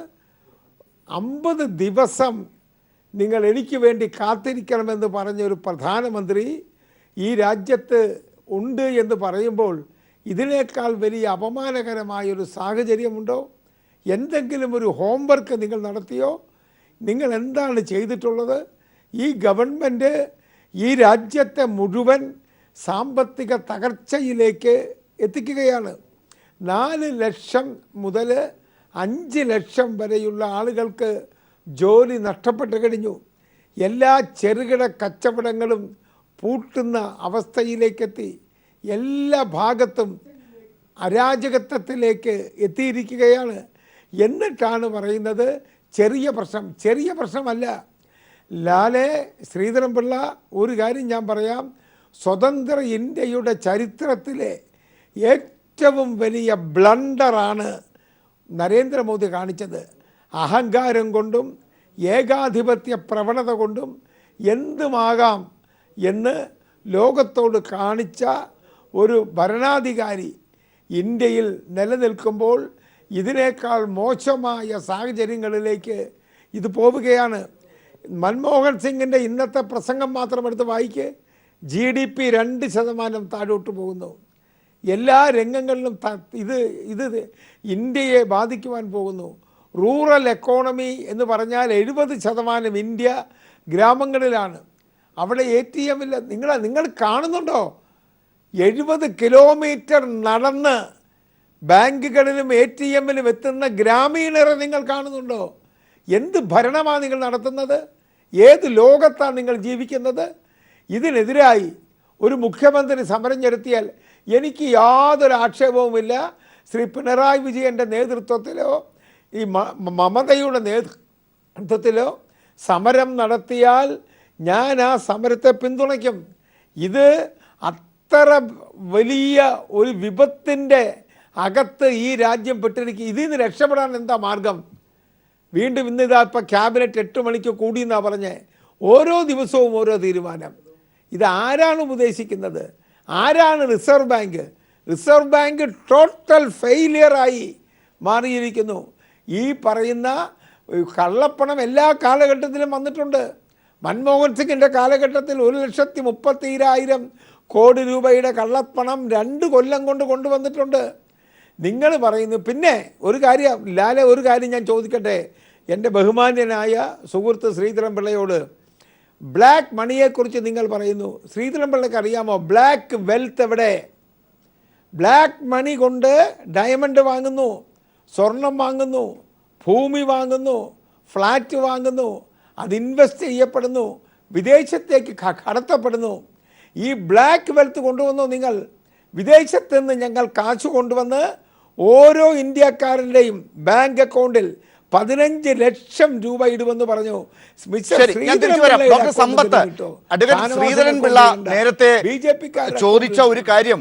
50 ദിവസം നിങ്ങൾ എനിക്ക് വേണ്ടി കാത്തിരിക്കണമെന്ന് പറഞ്ഞൊരു പ്രധാനമന്ത്രി ഈ രാജ്യത്ത് ഉണ്ട് എന്ന് പറയുമ്പോൾ ഇതിനേക്കാൾ വലിയ അപമാനകരമായൊരു സാഹചര്യമുണ്ടോ? എന്തെങ്കിലും ഒരു ഹോംവർക്ക് നിങ്ങൾ നടത്തിയോ? നിങ്ങൾ എന്താണ് ചെയ്തിട്ടുള്ളത്? ഈ ഗവൺമെൻറ് ഈ രാജ്യത്തെ മുഴുവൻ സാമ്പത്തിക തകർച്ചയിലേക്ക് എത്തിക്കുകയാണ്. 4 ലക്ഷം മുതൽ 5 ലക്ഷം വരെയുള്ള ആളുകൾക്ക് ജോലി നഷ്ടപ്പെട്ട് കഴിഞ്ഞു. എല്ലാ ചെറുകിട കച്ചവടങ്ങളും പൂട്ടുന്ന അവസ്ഥയിലേക്കെത്തി. എല്ലാ ഭാഗത്തും അരാജകത്വത്തിലേക്ക് എത്തിയിരിക്കുകയാണ്. എന്നിട്ടാണ് പറയുന്നത് ചെറിയ പ്രശ്നമല്ല. ലാലെ, ശ്രീധരൻപിള്ള, ഒരു കാര്യം ഞാൻ പറയാം. സ്വതന്ത്ര ഇന്ത്യയുടെ ചരിത്രത്തിലെ ഏറ്റവും വലിയ ബ്ലണ്ടറാണ് നരേന്ദ്രമോദി കാണിച്ചത്. അഹങ്കാരം കൊണ്ടും ഏകാധിപത്യ പ്രവണത കൊണ്ടും എന്തുമാകാം എന്ന് ലോകത്തോട് കാണിച്ച ഒരു ഭരണാധികാരി ഇന്ത്യയിൽ നിലനിൽക്കുമ്പോൾ ഇതിനേക്കാൾ മോശമായ സാഹചര്യങ്ങളിലേക്ക് ഇത് പോവുകയാണ്. മൻമോഹൻ സിംഗിൻ്റെ ഇന്നത്തെ പ്രസംഗം മാത്രം എടുത്ത് വായിക്ക്. GDP 2% താഴോട്ട് പോകുന്നു. എല്ലാ രംഗങ്ങളിലും ഇത് ഇന്ത്യയെ ബാധിക്കുവാൻ പോകുന്നു. റൂറൽ എക്കോണമി എന്ന് പറഞ്ഞാൽ 70% ഇന്ത്യ ഗ്രാമങ്ങളിലാണ്. അവിടെ ATM ഇല്ല. നിങ്ങൾ കാണുന്നുണ്ടോ? 70 കിലോമീറ്റർ നടന്ന് ബാങ്കുകളിലും ATMിലും എത്തുന്ന ഗ്രാമീണരെ നിങ്ങൾ കാണുന്നുണ്ടോ? എന്ത് ഭരണമാണ് നിങ്ങൾ നടത്തുന്നത്? ഏത് ലോകത്താണ് നിങ്ങൾ ജീവിക്കുന്നത്? ഇതിനെതിരായി ഒരു മുഖ്യമന്ത്രി സമരം നടത്തിയാൽ എനിക്ക് യാതൊരു ആക്ഷേപവുമില്ല. ശ്രീ പിണറായി വിജയൻ്റെ നേതൃത്വത്തിലോ ഈ മമതയുടെ നേതൃത്വത്തിലോ സമരം നടത്തിയാൽ ഞാൻ ആ സമരത്തെ പിന്തുണയ്ക്കും. ഇത് അത്ര വലിയ ഒരു വിപത്തിൻ്റെ അകത്ത് ഈ രാജ്യം പെട്ടിരിക്കും. ഇതിൽ നിന്ന് രക്ഷപ്പെടാൻ എന്താ മാർഗം? വീണ്ടും ഇന്നിതാ ഇപ്പം ക്യാബിനറ്റ് 8 മണിക്ക് കൂടിയെന്നാണ് പറഞ്ഞ്. ഓരോ ദിവസവും ഓരോ തീരുമാനം. ഇത് ആരാണ് ഉപദേശിക്കുന്നത്? ആരാണ് reserve bank? Reserve bank total ഫെയിലിയറായി മാറിയിരിക്കുന്നു. ഈ പറയുന്ന കള്ളപ്പണം എല്ലാ കാലഘട്ടത്തിലും വന്നിട്ടുണ്ട്. മൻമോഹൻ സിംഗിൻ്റെ കാലഘട്ടത്തിൽ 1,32,000 കോടി രൂപയുടെ കള്ളപ്പണം 2 കൊല്ലം കൊണ്ട് കൊണ്ടുവന്നിട്ടുണ്ട്. നിങ്ങൾ പറയുന്നു. പിന്നെ ഒരു കാര്യം ലാലെ, ഒരു കാര്യം ഞാൻ ചോദിക്കട്ടെ എൻ്റെ ബഹുമാന്യനായ സുഹൃത്ത് ശ്രീധരൻപിള്ളയോട്. ബ്ലാക്ക് മണിയെക്കുറിച്ച് നിങ്ങൾ പറയുന്നു. ശ്രീധരൻപിള്ളയ്ക്ക് അറിയാമോ ബ്ലാക്ക് വെൽത്ത് എവിടെ? ബ്ലാക്ക് മണി കൊണ്ട് ഡയമണ്ട് വാങ്ങുന്നു, സ്വർണം വാങ്ങുന്നു, ഭൂമി വാങ്ങുന്നു, ഫ്ലാറ്റ് വാങ്ങുന്നു, അത് ഇൻവെസ്റ്റ് ചെയ്യപ്പെടുന്നു, വിദേശത്തേക്ക് കടത്തപ്പെടുന്നു. ഈ ബ്ലാക്ക് വെൽത്ത് കൊണ്ടുവന്നു നിങ്ങൾ. വിദേശത്ത് നിന്ന് ഞങ്ങൾ കാശ് കൊണ്ടുവന്ന് ഓരോ ഇന്ത്യക്കാരൻ്റെയും ബാങ്ക് അക്കൗണ്ടിൽ 15 ലക്ഷം രൂപ ഇടുമെന്ന് പറഞ്ഞു. ശ്രീധരൻപിള്ള നേരത്തെ ചോദിച്ച ഒരു കാര്യം,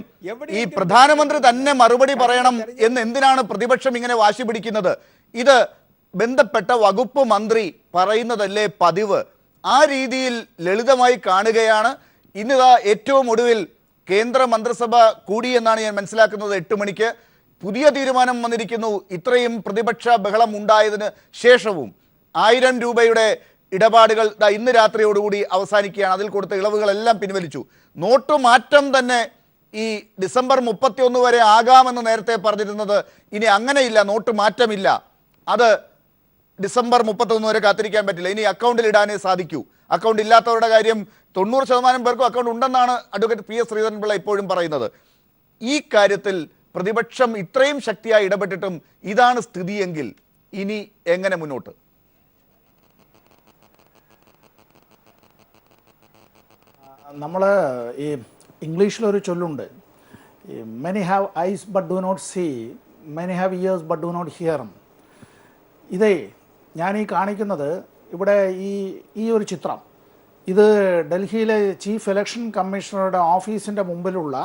ഈ പ്രധാനമന്ത്രി തന്നെ മറുപടി പറയണം എന്ന് എന്തിനാണ് പ്രതിപക്ഷം ഇങ്ങനെ വാശി പിടിക്കുന്നത്? ഇത് ബന്ധപ്പെട്ട വകുപ്പ് മന്ത്രി പറയുന്നതല്ലേ പതിവ്? ആ രീതിയിൽ ലളിതമായി കാണുകയാണ്. ഇന്നിതാ ഏറ്റവും ഒടുവിൽ കേന്ദ്ര മന്ത്രിസഭ കൂടിയെന്നാണ് ഞാൻ മനസ്സിലാക്കുന്നത്. 8 മണിക്ക് പുതിയ തീരുമാനം വന്നിരിക്കുന്നു. ഇത്രയും പ്രതിപക്ഷ ബഹളം ഉണ്ടായതിന് ശേഷവും 1000 രൂപയുടെ ഇടപാടുകൾ ഇന്ന് രാത്രിയോടുകൂടി അവസാനിക്കുകയാണ്. അതിൽ കൊടുത്ത ഇളവുകളെല്ലാം പിൻവലിച്ചു. നോട്ട് മാറ്റം തന്നെ ഈ ഡിസംബർ 31 വരെ ആകാമെന്ന് നേരത്തെ പറഞ്ഞിരുന്നത് ഇനി അങ്ങനെയില്ല, നോട്ട് മാറ്റമില്ല. അത് ഡിസംബർ 31 വരെ കാത്തിരിക്കാൻ പറ്റില്ല. ഇനി അക്കൗണ്ടിൽ ഇടാനേ സാധിക്കൂ. അക്കൗണ്ട് ഇല്ലാത്തവരുടെ കാര്യം 90% പേർക്കും അക്കൗണ്ട് ഉണ്ടെന്നാണ് അഡ്വക്കേറ്റ് PS ശ്രീധരൻപിള്ള ഇപ്പോഴും പറയുന്നത്. ഈ കാര്യത്തിൽ പ്രതിപക്ഷം ഇത്രയും ശക്തിയായി ഇടപെട്ടിട്ടും ഇതാണ് സ്ഥിതിയെങ്കിൽ ഇനി എങ്ങനെ മുന്നോട്ട്? നമ്മൾ ഈ ഇംഗ്ലീഷിലൊരു ചൊല്ലുണ്ട്, many have eyes but do not see, many have ears but do not hear. ഇതേ ഞാൻ ഈ കാണിക്കുന്നത് ഇവിടെ ഈ ഒരു ചിത്രം, ഇത് ഡൽഹിയിലെ ചീഫ് ഇലക്ഷൻ കമ്മീഷണറുടെ ഓഫീസിൻ്റെ മുമ്പിലുള്ള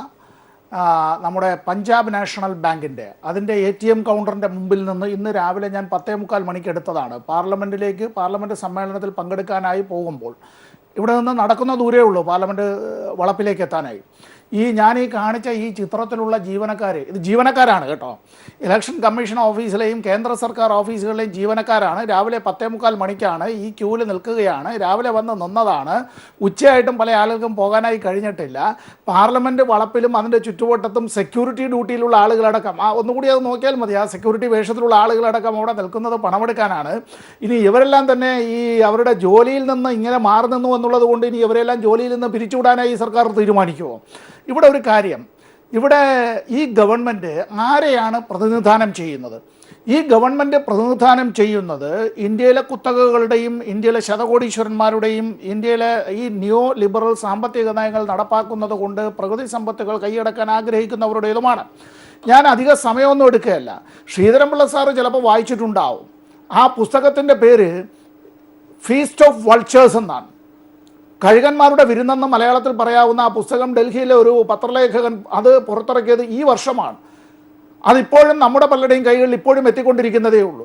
നമ്മുടെ പഞ്ചാബ് നാഷണൽ ബാങ്കിൻ്റെ അതിൻ്റെ ATM കൗണ്ടറിൻ്റെ മുമ്പിൽ നിന്ന് ഇന്ന് രാവിലെ ഞാൻ 10:45 മണിക്ക് എടുത്തതാണ്. പാർലമെൻറ്റ് സമ്മേളനത്തിൽ പങ്കെടുക്കാനായി പോകുമ്പോൾ ഇവിടെ നിന്ന് നടക്കുന്ന ദൂരേ ഉള്ളൂ പാർലമെൻറ്റ് വളപ്പിലേക്ക് എത്താനായി. ഞാൻ കാണിച്ച ഈ ചിത്രത്തിലുള്ള ജീവനക്കാർ, ഇത് ജീവനക്കാരാണ് കേട്ടോ, ഇലക്ഷൻ കമ്മീഷൻ ഓഫീസിലെയും കേന്ദ്ര സർക്കാർ ഓഫീസുകളിലെയും ജീവനക്കാരാണ്. രാവിലെ 10:45 മണിക്കാണ് ഈ ക്യൂവിൽ നിൽക്കുകയാണ്. രാവിലെ വന്ന് നിന്നതാണ്. ഉച്ചയായിട്ടും പല ആളുകൾക്കും പോകാനായി കഴിഞ്ഞിട്ടില്ല. പാർലമെൻറ്റ് വളപ്പിലും അതിൻ്റെ ചുറ്റുവട്ടത്തും സെക്യൂരിറ്റി ഡ്യൂട്ടിയിലുള്ള ആളുകളടക്കം, ഒന്നുകൂടി അത് നോക്കിയാൽ മതി, ആ സെക്യൂരിറ്റി വേഷത്തിലുള്ള ആളുകളടക്കം അവിടെ നിൽക്കുന്നത് പണമെടുക്കാനാണ്. ഇനി ഇവരെല്ലാം തന്നെ അവരുടെ ജോലിയിൽ നിന്ന് ഇങ്ങനെ മാറി നിന്നു എന്നുള്ളത് കൊണ്ട് ഇനി ഇവരെല്ലാം ജോലിയിൽ നിന്ന് പിരിച്ചുവിടാനായി സർക്കാർ തീരുമാനിക്കുമോ? ഇവിടെ ഒരു കാര്യം, ഇവിടെ ഈ ഗവൺമെൻറ് ആരെയാണ് പ്രതിനിധാനം ചെയ്യുന്നത്? ഈ ഗവൺമെൻറ് പ്രതിനിധാനം ചെയ്യുന്നത് ഇന്ത്യയിലെ കുത്തകകളുടെയും ഇന്ത്യയിലെ ശതകോടീശ്വരന്മാരുടെയും ഇന്ത്യയിലെ ഈ നിയോ ലിബറൽ സാമ്പത്തിക നയങ്ങൾ നടപ്പാക്കുന്നത് കൊണ്ട് പ്രകൃതി സമ്പത്തുകൾ കൈയടക്കാൻ ആഗ്രഹിക്കുന്നവരുടേതുമാണ്. ഞാൻ അധിക സമയമൊന്നും എടുക്കുകയല്ല. ശ്രീധരൻപിള്ള സാറ് ചിലപ്പോൾ വായിച്ചിട്ടുണ്ടാവും. ആ പുസ്തകത്തിൻ്റെ പേര് ഫീസ്റ്റ് ഓഫ് വൾച്ചേഴ്സ് എന്നാണ്. കഴുകന്മാരുടെ വിരുന്നെന്ന് മലയാളത്തിൽ പറയാവുന്ന ആ പുസ്തകം ഡൽഹിയിലെ ഒരു പത്രലേഖകൻ അത് പുറത്തിറക്കിയത് ഈ വർഷമാണ്. അതിപ്പോഴും നമ്മുടെ പലരുടെയും കൈകളിൽ ഇപ്പോഴും എത്തിക്കൊണ്ടിരിക്കുന്നതേ ഉള്ളൂ.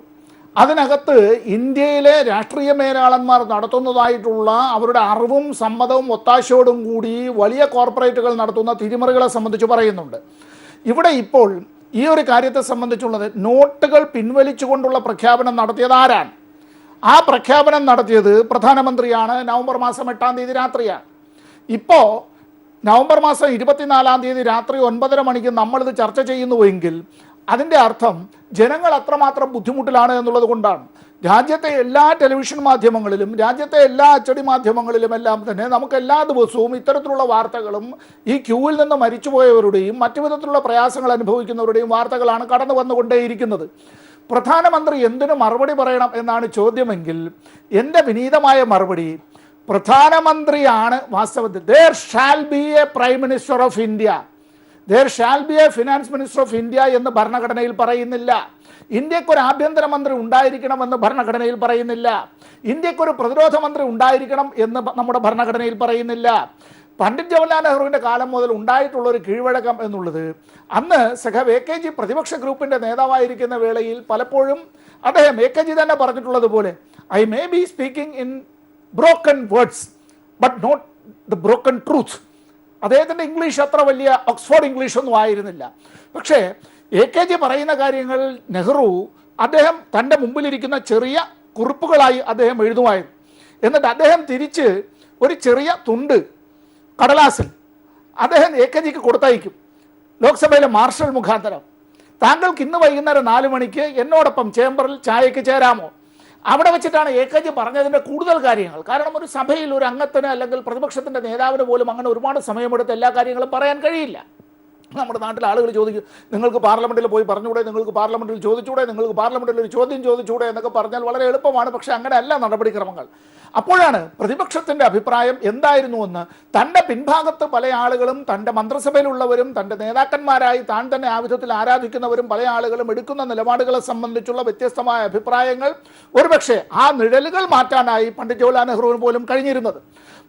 അതിനകത്ത് ഇന്ത്യയിലെ രാഷ്ട്രീയ മേലാളന്മാർ നടത്തുന്നതായിട്ടുള്ള അവരുടെ അറിവും സമ്മതവും ഒത്താശയോടും കൂടി വലിയ കോർപ്പറേറ്റുകൾ നടത്തുന്ന തിരിമറികളെ സംബന്ധിച്ച് പറയുന്നുണ്ട്. ഇവിടെ ഇപ്പോൾ ഈ ഒരു കാര്യത്തെ സംബന്ധിച്ചുള്ളത് നോട്ടുകൾ പിൻവലിച്ചുകൊണ്ടുള്ള പ്രഖ്യാപനം നടത്തിയത് ആരാണ്? ആ പ്രഖ്യാപനം നടത്തിയത് പ്രധാനമന്ത്രിയാണ്. നവംബർ മാസം 8-ാം തീയതി രാത്രിയാണ്. ഇപ്പോൾ നവംബർ മാസം 24-ാം തീയതി രാത്രി 9:30 മണിക്ക് നമ്മളിത് ചർച്ച ചെയ്യുന്നുവെങ്കിൽ അതിൻ്റെ അർത്ഥം ജനങ്ങൾ അത്രമാത്രം ബുദ്ധിമുട്ടിലാണ് എന്നുള്ളത് കൊണ്ടാണ്. രാജ്യത്തെ എല്ലാ ടെലിവിഷൻ മാധ്യമങ്ങളിലും രാജ്യത്തെ എല്ലാ അച്ചടി മാധ്യമങ്ങളിലും എല്ലാം തന്നെ നമുക്ക് എല്ലാ ദിവസവും ഇത്തരത്തിലുള്ള വാർത്തകളും ഈ ക്യൂവിൽ നിന്ന് മരിച്ചുപോയവരുടെയും മറ്റു വിധത്തിലുള്ള പ്രയാസങ്ങൾ അനുഭവിക്കുന്നവരുടെയും വാർത്തകളാണ് കടന്നു വന്നുകൊണ്ടേയിരിക്കുന്നത്. പ്രധാനമന്ത്രി എന്തിനു മറുപടി പറയണം എന്നാണ് ചോദ്യമെങ്കിൽ എൻ്റെ വിനീതമായ മറുപടി, പ്രധാനമന്ത്രിയാണ് വാസ്തവത്തിൽ there shall be a prime minister of India, there shall be a finance minister of India എന്ന് ഭരണഘടനയിൽ പറയുന്നില്ല. ഇന്ത്യക്കൊരു ആഭ്യന്തരമന്ത്രി ഉണ്ടായിരിക്കണമെന്ന് ഭരണഘടനയിൽ പറയുന്നില്ല. ഇന്ത്യക്കൊരു പ്രതിരോധ മന്ത്രി ഉണ്ടായിരിക്കണം എന്ന് നമ്മുടെ ഭരണഘടനയിൽ പറയുന്നില്ല. പണ്ഡിറ്റ് ജവഹർലാൽ നെഹ്റുവിൻ്റെ കാലം മുതൽ ഉണ്ടായിട്ടുള്ളൊരു കീഴ്വഴക്കം എന്നുള്ളത് അന്ന് സഖാവ് AKG പ്രതിപക്ഷ ഗ്രൂപ്പിൻ്റെ നേതാവായിരിക്കുന്ന വേളയിൽ പലപ്പോഴും അദ്ദേഹം AKG തന്നെ പറഞ്ഞിട്ടുള്ളത് പോലെ I may be speaking in broken words but not the broken truth. അദ്ദേഹത്തിൻ്റെ ഇംഗ്ലീഷ് അത്ര വലിയ ഓക്സ്ഫോർഡ് ഇംഗ്ലീഷൊന്നും ആയിരുന്നില്ല. പക്ഷേ AKG പറയുന്ന കാര്യങ്ങൾ നെഹ്റു അദ്ദേഹം തൻ്റെ മുമ്പിലിരിക്കുന്ന ചെറിയ കുറിപ്പുകളായി അദ്ദേഹം എഴുതുമായിരുന്നു. എന്നിട്ട് അദ്ദേഹം തിരിച്ച് ഒരു ചെറിയ തുണ്ട് കടലാസിൽ അദ്ദേഹം AKGക്ക് കൊടുത്തയക്കും. ലോക്സഭയിലെ മാർഷൽ മുഖാന്തരം, താങ്കൾക്ക് ഇന്ന് വൈകുന്നേരം 4 മണിക്ക് എന്നോടൊപ്പം ചേംബറിൽ ചായയ്ക്ക് ചേരാമോ? അവിടെ വെച്ചിട്ടാണ് AKG പറഞ്ഞതിൻ്റെ കൂടുതൽ കാര്യങ്ങൾ. കാരണം ഒരു സഭയിൽ ഒരു അംഗത്തിന് അല്ലെങ്കിൽ പ്രതിപക്ഷത്തിൻ്റെ നേതാവിന് പോലും അങ്ങനെ ഒരുപാട് സമയമെടുത്ത് എല്ലാ കാര്യങ്ങളും പറയാൻ കഴിയില്ല. നമ്മുടെ നാട്ടിലെ ആളുകൾ ചോദിക്കും, നിങ്ങൾക്ക് പാർലമെൻറ്റിൽ പോയി പറഞ്ഞുകൂടെ, നിങ്ങൾക്ക് പാർലമെൻറ്റിൽ ചോദിച്ചൂടെ, നിങ്ങൾക്ക് പാർലമെൻറ്റിൽ ഒരു ചോദ്യം ചോദിച്ചൂടെ എന്നൊക്കെ പറഞ്ഞാൽ വളരെ എളുപ്പമാണ്. പക്ഷേ അങ്ങനെയല്ല നടപടിക്രമങ്ങൾ. അപ്പോഴാണ് പ്രതിപക്ഷത്തിൻ്റെ അഭിപ്രായം എന്തായിരുന്നുവെന്ന് തൻ്റെ പിൻഭാഗത്ത് പല ആളുകളും, തൻ്റെ മന്ത്രിസഭയിലുള്ളവരും തൻ്റെ നേതാക്കന്മാരായി താൻ തന്നെ ആ വിധത്തിൽ ആരാധിക്കുന്നവരും പല ആളുകളും എടുക്കുന്ന നിലപാടുകളെ സംബന്ധിച്ചുള്ള വ്യത്യസ്തമായ അഭിപ്രായങ്ങൾ ഒരുപക്ഷെ ആ നിഴലുകൾ മാറ്റാനായി പണ്ഡിറ്റ് ജവഹർലാൽ നെഹ്റുവിന് പോലും കഴിഞ്ഞിരുന്നത്.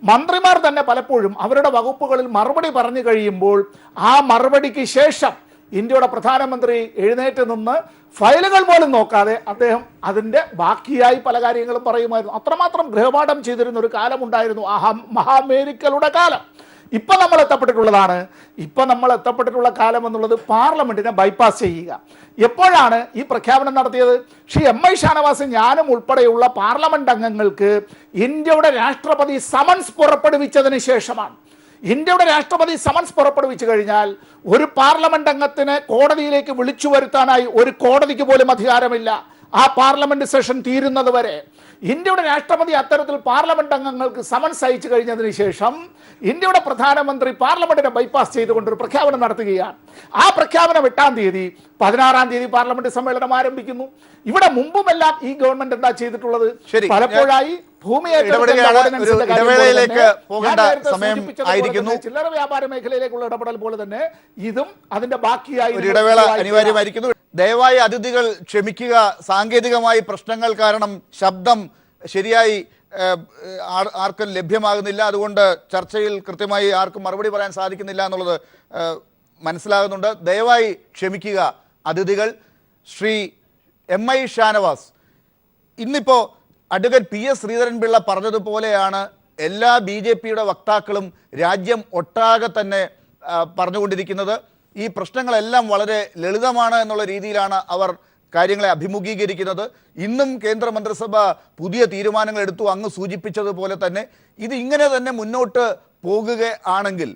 മന്ത്രിമാർ തന്നെ പലപ്പോഴും അവരുടെ വകുപ്പുകളിൽ മറുപടി പറഞ്ഞു കഴിയുമ്പോൾ ആ മറുപടിക്ക് ശേഷം ഇന്ത്യയുടെ പ്രധാനമന്ത്രി എഴുന്നേറ്റ് നിന്ന് ഫയലുകൾ പോലും നോക്കാതെ അദ്ദേഹം അതിൻ്റെ ബാക്കിയായി പല കാര്യങ്ങളും പറയുമായിരുന്നു. അത്രമാത്രം ഗൃഹപാഠം ചെയ്തിരുന്ന ഒരു കാലമുണ്ടായിരുന്നു, മഹാമേരിക്കലുടെ കാലം. ഇപ്പം നമ്മൾ എത്തപ്പെട്ടിട്ടുള്ള കാലം എന്നുള്ളത് പാർലമെൻറ്റിനെ ബൈപ്പാസ് ചെയ്യുക. എപ്പോഴാണ് ഈ പ്രഖ്യാപനം നടത്തിയത്? ശ്രീ MI ഷാനവാസ് ഞാനും ഉൾപ്പെടെയുള്ള പാർലമെൻറ്റ് അംഗങ്ങൾക്ക് ഇന്ത്യയുടെ രാഷ്ട്രപതി സമൻസ് പുറപ്പെടുവിച്ചതിന് ശേഷമാണ്. ഇന്ത്യയുടെ രാഷ്ട്രപതി സമൻസ് പുറപ്പെടുവിച്ചു കഴിഞ്ഞാൽ ഒരു പാർലമെൻറ്റ് അംഗത്തിന് കോടതിയിലേക്ക് വിളിച്ചു വരുത്താനായി ഒരു കോടതിക്ക് പോലും അധികാരമില്ല. ആ പാർലമെൻറ്റ് സെഷൻ തീരുന്നത് വരെ ഇന്ത്യയുടെ രാഷ്ട്രപതി അത്തരത്തിൽ പാർലമെൻറ്റ് അംഗങ്ങൾക്ക് സമൻസ് അയച്ചു കഴിഞ്ഞതിന് ശേഷം ഇന്ത്യയുടെ പ്രധാനമന്ത്രി പാർലമെൻറ്റിനെ ബൈപ്പാസ് ചെയ്തുകൊണ്ടൊരു പ്രഖ്യാപനം നടത്തുകയാണ്. ആ പ്രഖ്യാപനം 8-ാം തീയതി, 16-ാം തീയതി പാർലമെൻറ്റ് സമ്മേളനം ആരംഭിക്കുന്നു. ഇവിടെ മുമ്പുമെല്ലാം ഈ ഗവൺമെന്റ് എന്താ ചെയ്തിട്ടുള്ളത്? പലപ്പോഴായി ഇടവേളയിലേക്ക് പോകേണ്ട സമയം ആയിരിക്കുന്നു. ചില്ലറ വ്യാപാര മേഖലയിലേക്കുള്ള ഇടപെടൽ പോലെ തന്നെ ഇതും അതിന്റെ ബാക്കിയായി ഒരു ഇടവേള അനിവാര്യമായിരിക്കുന്നു. ദയവായി അതിഥികൾ ക്ഷമിക്കുക, സാങ്കേതികമായി പ്രശ്നങ്ങൾ കാരണം ശബ്ദം ശരിയായി ആർക്കും ലഭ്യമാകുന്നില്ല. അതുകൊണ്ട് ചർച്ചയിൽ കൃത്യമായി ആർക്കും മറുപടി പറയാൻ സാധിക്കുന്നില്ല എന്നുള്ളത് മനസ്സിലാകുന്നുണ്ട്. ദയവായി ക്ഷമിക്കുക അതിഥികൾ. ശ്രീ MI ഷാനവാസ്, ഇന്നിപ്പോൾ അഡ്വക്കേറ്റ് PS ശ്രീധരൻപിള്ള പറഞ്ഞതുപോലെയാണ് എല്ലാ BJPയുടെ വക്താക്കളും രാജ്യം ഒട്ടാകെ തന്നെ പറഞ്ഞുകൊണ്ടിരിക്കുന്നത്. ഈ പ്രശ്നങ്ങളെല്ലാം വളരെ ലളിതമാണ് എന്നുള്ള രീതിയിലാണ് അവർ കാര്യങ്ങളെ അഭിമുഖീകരിക്കുന്നത്. ഇന്നും കേന്ദ്രമന്ത്രിസഭ പുതിയ തീരുമാനങ്ങൾ എടുത്തു. അങ്ങ് സൂചിപ്പിച്ചതുപോലെ തന്നെ ഇത് ഇങ്ങനെ തന്നെ മുന്നോട്ട് പോകുകയാണെങ്കിൽ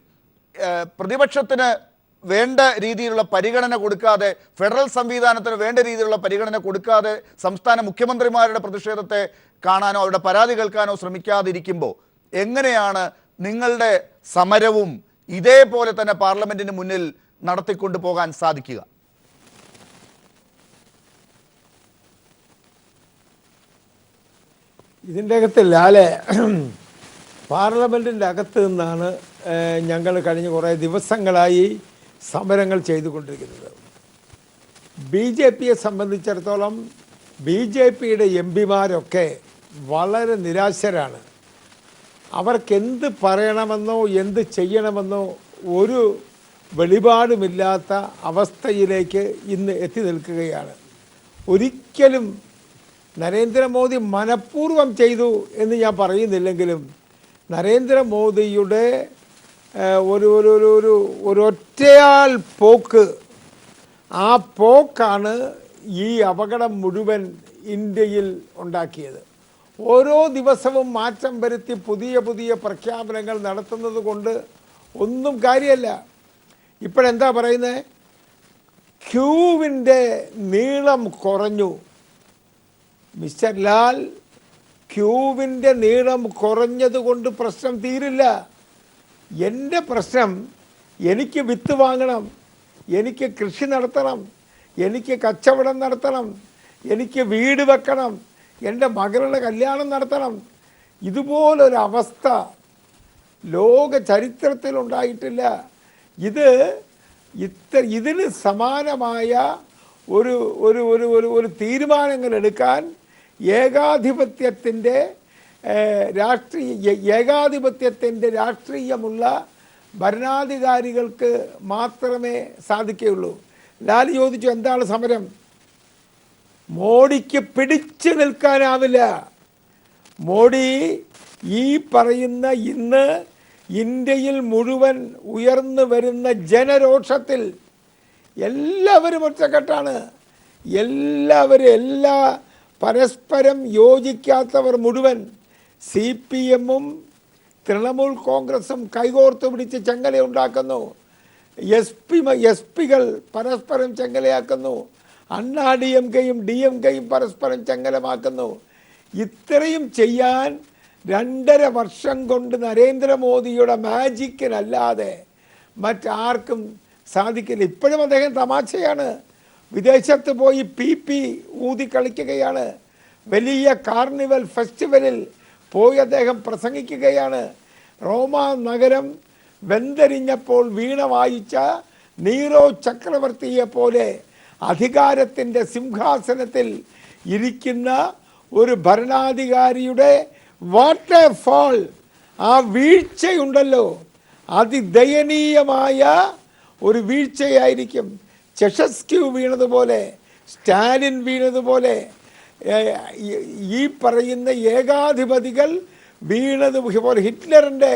പ്രതിപക്ഷത്തിന് വേണ്ട രീതിയിലുള്ള പരിഗണന കൊടുക്കാതെ, ഫെഡറൽ സംവിധാനത്തിന് വേണ്ട രീതിയിലുള്ള പരിഗണന കൊടുക്കാതെ സംസ്ഥാന മുഖ്യമന്ത്രിമാരുടെ പ്രതിഷേധത്തെ കാണാനോ അവരുടെ പരാതി കേൾക്കാനോ ശ്രമിക്കാതിരിക്കുമ്പോൾ എങ്ങനെയാണ് നിങ്ങളുടെ സമരവും ഇതേപോലെ തന്നെ പാർലമെന്റിന് മുന്നിൽ നടത്തിക്കൊണ്ടു പോകാൻ സാധിക്കുക? ഇതിൻ്റെ അകത്ത് ലാലെ പാർലമെൻറ്റിൻ്റെ അകത്ത് നിന്നാണ് ഞങ്ങൾ കഴിഞ്ഞ കുറേ ദിവസങ്ങളായി സമരങ്ങൾ ചെയ്തുകൊണ്ടിരിക്കുന്നത്. BJPയെ സംബന്ധിച്ചിടത്തോളം BJPയുടെ MPമാരൊക്കെ വളരെ നിരാശരാണ്. അവർക്കെന്ത് പറയണമെന്നോ എന്ത് ചെയ്യണമെന്നോ ഒരു വെളിപാടുമില്ലാത്ത അവസ്ഥയിലേക്ക് ഇന്ന് എത്തി നിൽക്കുകയാണ്. ഒരിക്കലും നരേന്ദ്രമോദി മനഃപൂർവ്വം ചെയ്തു എന്ന് ഞാൻ പറയുന്നില്ലെങ്കിലും നരേന്ദ്രമോദിയുടെ ഒരു ഒരു ഒരു ഒരു ഒരൊറ്റയാൾ പോക്ക്, ആ പോക്കാണ് ഈ അപകടം മുഴുവൻ ഇന്ത്യയിൽ ഉണ്ടാക്കിയത്. ഓരോ ദിവസവും മാറ്റം വരുത്തി പുതിയ പുതിയ പ്രഖ്യാപനങ്ങൾ നടത്തുന്നത് കൊണ്ട് ഒന്നും കാര്യമല്ല. ഇപ്പോഴെന്താ പറയുന്നത്? ക്യൂവിൻ്റെ നീളം കുറഞ്ഞു. മിസ്റ്റർ ലാൽ, ക്യൂവിൻ്റെ നീളം കുറഞ്ഞത് കൊണ്ട് പ്രശ്നം തീരില്ല. എൻ്റെ പ്രശ്നം, എനിക്ക് വിത്ത് വാങ്ങണം, എനിക്ക് കൃഷി നടത്തണം, എനിക്ക് കച്ചവടം നടത്തണം, എനിക്ക് വീട് വെക്കണം, എൻ്റെ മകളുടെ കല്യാണം നടത്തണം. ഇതുപോലൊരവസ്ഥ ലോക ചരിത്രത്തിലുണ്ടായിട്ടില്ല. ഇതിന് സമാനമായ ഒരു ഒരു ഒരു ഒരു ഒരു തീരുമാനങ്ങൾ എടുക്കാൻ ഏകാധിപത്യത്തിൻ്റെ രാഷ്ട്രീയമുള്ള ഭരണാധികാരികൾക്ക് മാത്രമേ സാധിക്കുകയുള്ളൂ. ലാൽ ചോദിച്ചു, എന്താണ് സമരം? മോഡിക്ക് പിടിച്ചു നിൽക്കാനാവില്ല. മോഡി ഈ പറയുന്ന ഇന്ന് ഇന്ത്യയിൽ മുഴുവൻ ഉയർന്നു വരുന്ന ജനരോഷത്തിൽ എല്ലാവരും ഒറ്റക്കെട്ടാണ്. എല്ലാ പരസ്പരം യോജിക്കാത്തവർ മുഴുവൻ CPM-ഉം തൃണമൂൽ കോൺഗ്രസും കൈകോർത്ത് പിടിച്ച് ചെങ്കലയുണ്ടാക്കുന്നു. SP-കൾ പരസ്പരം ചെങ്കലയാക്കുന്നു. അണ്ണാ DMK-യും DMK-യും പരസ്പരം ചെങ്കലമാക്കുന്നു. ഇത്രയും ചെയ്യാൻ 2.5 വർഷം കൊണ്ട് നരേന്ദ്രമോദിയുടെ മാജിക്കിനല്ലാതെ മറ്റാർക്കും സാധിക്കില്ല. ഇപ്പോഴും അദ്ദേഹം തമാശയാണ്. വിദേശത്ത് പോയി PP ഊതി കളിക്കുകയാണ്. വലിയ കാർണിവൽ ഫെസ്റ്റിവലിൽ പോയി അദ്ദേഹം പ്രസംഗിക്കുകയാണ്. റോമ നഗരം വെന്തരിഞ്ഞപ്പോൾ വീണ വായിച്ച നീറോ ചക്രവർത്തിയെ പോലെ അധികാരത്തിൻ്റെ സിംഹാസനത്തിൽ ഇരിക്കുന്ന ഒരു ഭരണാധികാരിയുടെ വാട്ടർ ഫാൾ, ആ വീഴ്ചയുണ്ടല്ലോ, അതിദയനീയമായ ഒരു വീഴ്ചയായിരിക്കും. ചെഷസ്ക്യൂ വീണതുപോലെ, സ്റ്റാലിൻ വീണതുപോലെ, ഈ പറയുന്ന ഏകാധിപതികൾ വീണതുപോലെ, ഹിറ്റ്ലറിൻ്റെ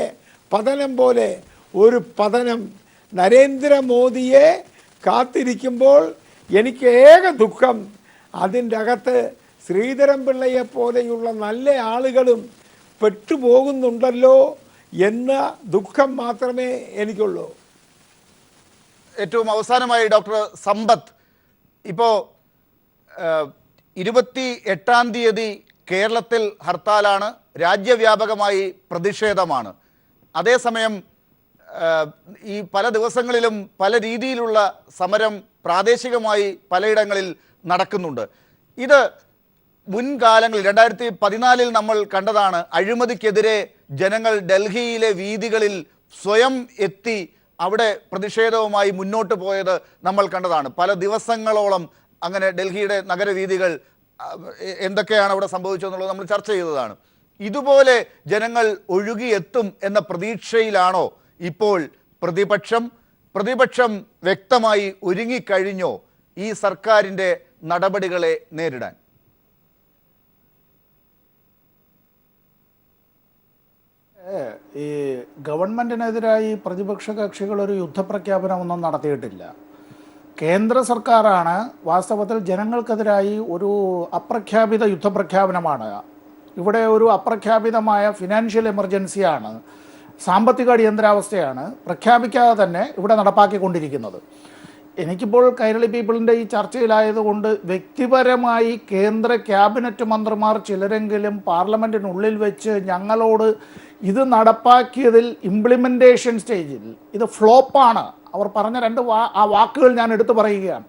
പതനം പോലെ ഒരു പതനം നരേന്ദ്രമോദിയെ കാത്തിരിക്കുമ്പോൾ എനിക്ക് ഏക ദുഃഖം അതിൻ്റെ അകത്ത് ശ്രീധരൻപിള്ളയെ പോലെയുള്ള നല്ല ആളുകളും പെട്ടുപോകുന്നുണ്ടല്ലോ എന്ന ദുഃഖം മാത്രമേ എനിക്കുള്ളൂ. ഏറ്റവും അവസാനമായി ഡോക്ടർ സമ്പത്ത്, ഇപ്പോൾ 28-ാം തീയതി കേരളത്തിൽ ഹർത്താലാണ്, രാജ്യവ്യാപകമായി പ്രതിഷേധമാണ്. അതേസമയം ഈ പല ദിവസങ്ങളിലും പല രീതിയിലുള്ള സമരം പ്രാദേശികമായി പലയിടങ്ങളിൽ നടക്കുന്നുണ്ട്. ഇത് മുൻകാലങ്ങളിൽ 2014 നമ്മൾ കണ്ടതാണ്. അഴിമതിക്കെതിരെ ജനങ്ങൾ ഡൽഹിയിലെ വീതികളിൽ സ്വയം എത്തി അവിടെ പ്രതിഷേധവുമായി മുന്നോട്ട് പോയത് നമ്മൾ കണ്ടതാണ്. പല ദിവസങ്ങളോളം അങ്ങനെ ഡൽഹിയുടെ നഗരവീഥികൾ എന്തൊക്കെയാണ് അവിടെ സംഭവിച്ചതെന്നുള്ളത് നമ്മൾ ചർച്ച ചെയ്തതാണ്. ഇതുപോലെ ജനങ്ങൾ ഒഴുകിയെത്തും എന്ന പ്രതീക്ഷയിലാണോ ഇപ്പോൾ പ്രതിപക്ഷം വ്യക്തമായി ഒരുങ്ങിക്കഴിഞ്ഞോ ഈ സർക്കാരിൻ്റെ നടപടികളെ നേരിടാൻ? ഈ ഗവൺമെൻറ്റിനെതിരായി പ്രതിപക്ഷ കക്ഷികൾ ഒരു യുദ്ധപ്രഖ്യാപനമൊന്നും നടത്തിയിട്ടില്ല. കേന്ദ്ര സർക്കാരാണ് വാസ്തവത്തിൽ ജനങ്ങൾക്കെതിരായി ഒരു അപ്രഖ്യാപിത യുദ്ധപ്രഖ്യാപനമാണ്. ഇവിടെ ഒരു അപ്രഖ്യാപിതമായ ഫിനാൻഷ്യൽ എമർജൻസിയാണ്, സാമ്പത്തിക അടിയന്തരാവസ്ഥയാണ് പ്രഖ്യാപിക്കാതെ തന്നെ ഇവിടെ നടപ്പാക്കിക്കൊണ്ടിരിക്കുന്നത്. എനിക്കിപ്പോൾ കൈരളി പീപ്പിളിൻ്റെ ഈ ചർച്ചയിലായതുകൊണ്ട് വ്യക്തിപരമായി കേന്ദ്ര ക്യാബിനറ്റ് മന്ത്രിമാർ ചിലരെങ്കിലും പാർലമെൻറ്റിനുള്ളിൽ വെച്ച് ഞങ്ങളോട് ഇത് നടപ്പാക്കിയതിൽ ഇംപ്ലിമെൻറ്റേഷൻ സ്റ്റേജിൽ ഇത് ഫ്ലോപ്പാണ് അവർ പറഞ്ഞ ആ വാക്കുകൾ ഞാൻ എടുത്തു പറയുകയാണ്.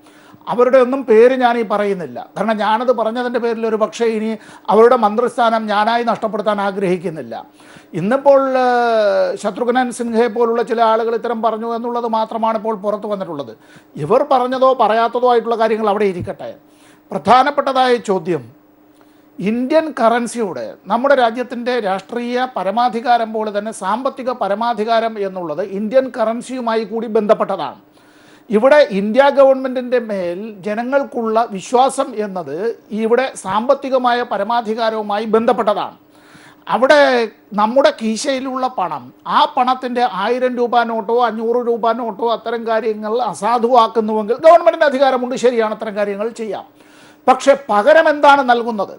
അവരുടെ ഒന്നും പേര് ഞാൻ ഈ പറയുന്നില്ല, കാരണം ഞാനത് പറഞ്ഞതിൻ്റെ പേരിൽ ഒരു പക്ഷേ ഇനി അവരുടെ മന്ത്രിസ്ഥാനം ഞാനായി നഷ്ടപ്പെടുത്താൻ ആഗ്രഹിക്കുന്നില്ല. ഇന്നിപ്പോൾ ശത്രുഘ്നൻ സിൻഹയെ പോലുള്ള ചില ആളുകൾ ഇത്തരം പറഞ്ഞു എന്നുള്ളത് മാത്രമാണ് ഇപ്പോൾ പുറത്തു വന്നിട്ടുള്ളത്. ഇവർ പറഞ്ഞതോ പറയാത്തതോ ആയിട്ടുള്ള കാര്യങ്ങൾ അവിടെ ഇരിക്കട്ടെ. പ്രധാനപ്പെട്ടതായ ചോദ്യം, ഇന്ത്യൻ കറൻസിയുടെ നമ്മുടെ രാജ്യത്തിൻ്റെ രാഷ്ട്രീയ പരമാധികാരം പോലെ തന്നെ സാമ്പത്തിക പരമാധികാരം എന്നുള്ളത് ഇന്ത്യൻ കറൻസിയുമായി കൂടി ബന്ധപ്പെട്ടതാണ്. ഇവിടെ ഇന്ത്യ ഗവൺമെൻറ്റിൻ്റെ മേൽ ജനങ്ങൾക്കുള്ള വിശ്വാസം എന്നത് ഇവിടെ സാമ്പത്തികമായ പരമാധികാരവുമായി ബന്ധപ്പെട്ടതാണ്. അവിടെ നമ്മുടെ കീശയിലുള്ള പണം, ആ പണത്തിൻ്റെ 1000 രൂപ നോട്ടോ 500 രൂപ നോട്ടോ അത്തരം കാര്യങ്ങൾ അസാധുവാക്കുന്നുവെങ്കിൽ ഗവൺമെൻറ്റിന് അധികാരമുണ്ട്, ശരിയാണ്, അത്തരം കാര്യങ്ങൾ ചെയ്യാം. പക്ഷെ പകരം എന്താണ് നൽകുന്നത്?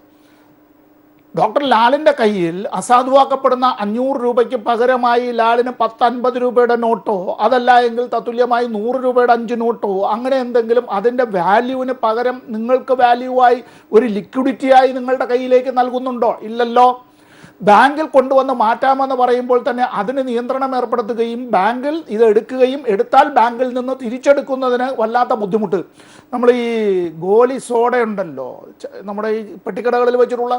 ഡോക്ടർ ലാലിൻ്റെ കയ്യിൽ അസാധുവാക്കപ്പെടുന്ന 500 രൂപയ്ക്ക് പകരമായി ലാലിന് 10-50 രൂപയുടെ നോട്ടോ, അതല്ല എങ്കിൽ തത്തുല്യമായി 100 രൂപയുടെ 5 നോട്ടോ, അങ്ങനെ എന്തെങ്കിലും അതിൻ്റെ വാല്യൂവിന് പകരം നിങ്ങൾക്ക് വാല്യൂവായി ഒരു ലിക്വിഡിറ്റിയായി നിങ്ങളുടെ കയ്യിലേക്ക് നൽകുന്നുണ്ടോ? ഇല്ലല്ലോ. ബാങ്കിൽ കൊണ്ടുവന്ന് മാറ്റാമെന്ന് പറയുമ്പോൾ തന്നെ അതിന് നിയന്ത്രണം ഏർപ്പെടുത്തുകയും ബാങ്കിൽ ഇത് എടുക്കുകയും എടുത്താൽ ബാങ്കിൽ നിന്ന് തിരിച്ചെടുക്കുന്നതിന് വല്ലാത്ത ബുദ്ധിമുട്ട്. നമ്മൾ ഈ ഗോലി സോഡ ഉണ്ടല്ലോ, നമ്മുടെ ഈ പെട്ടിക്കടകളിൽ വെച്ചിട്ടുള്ള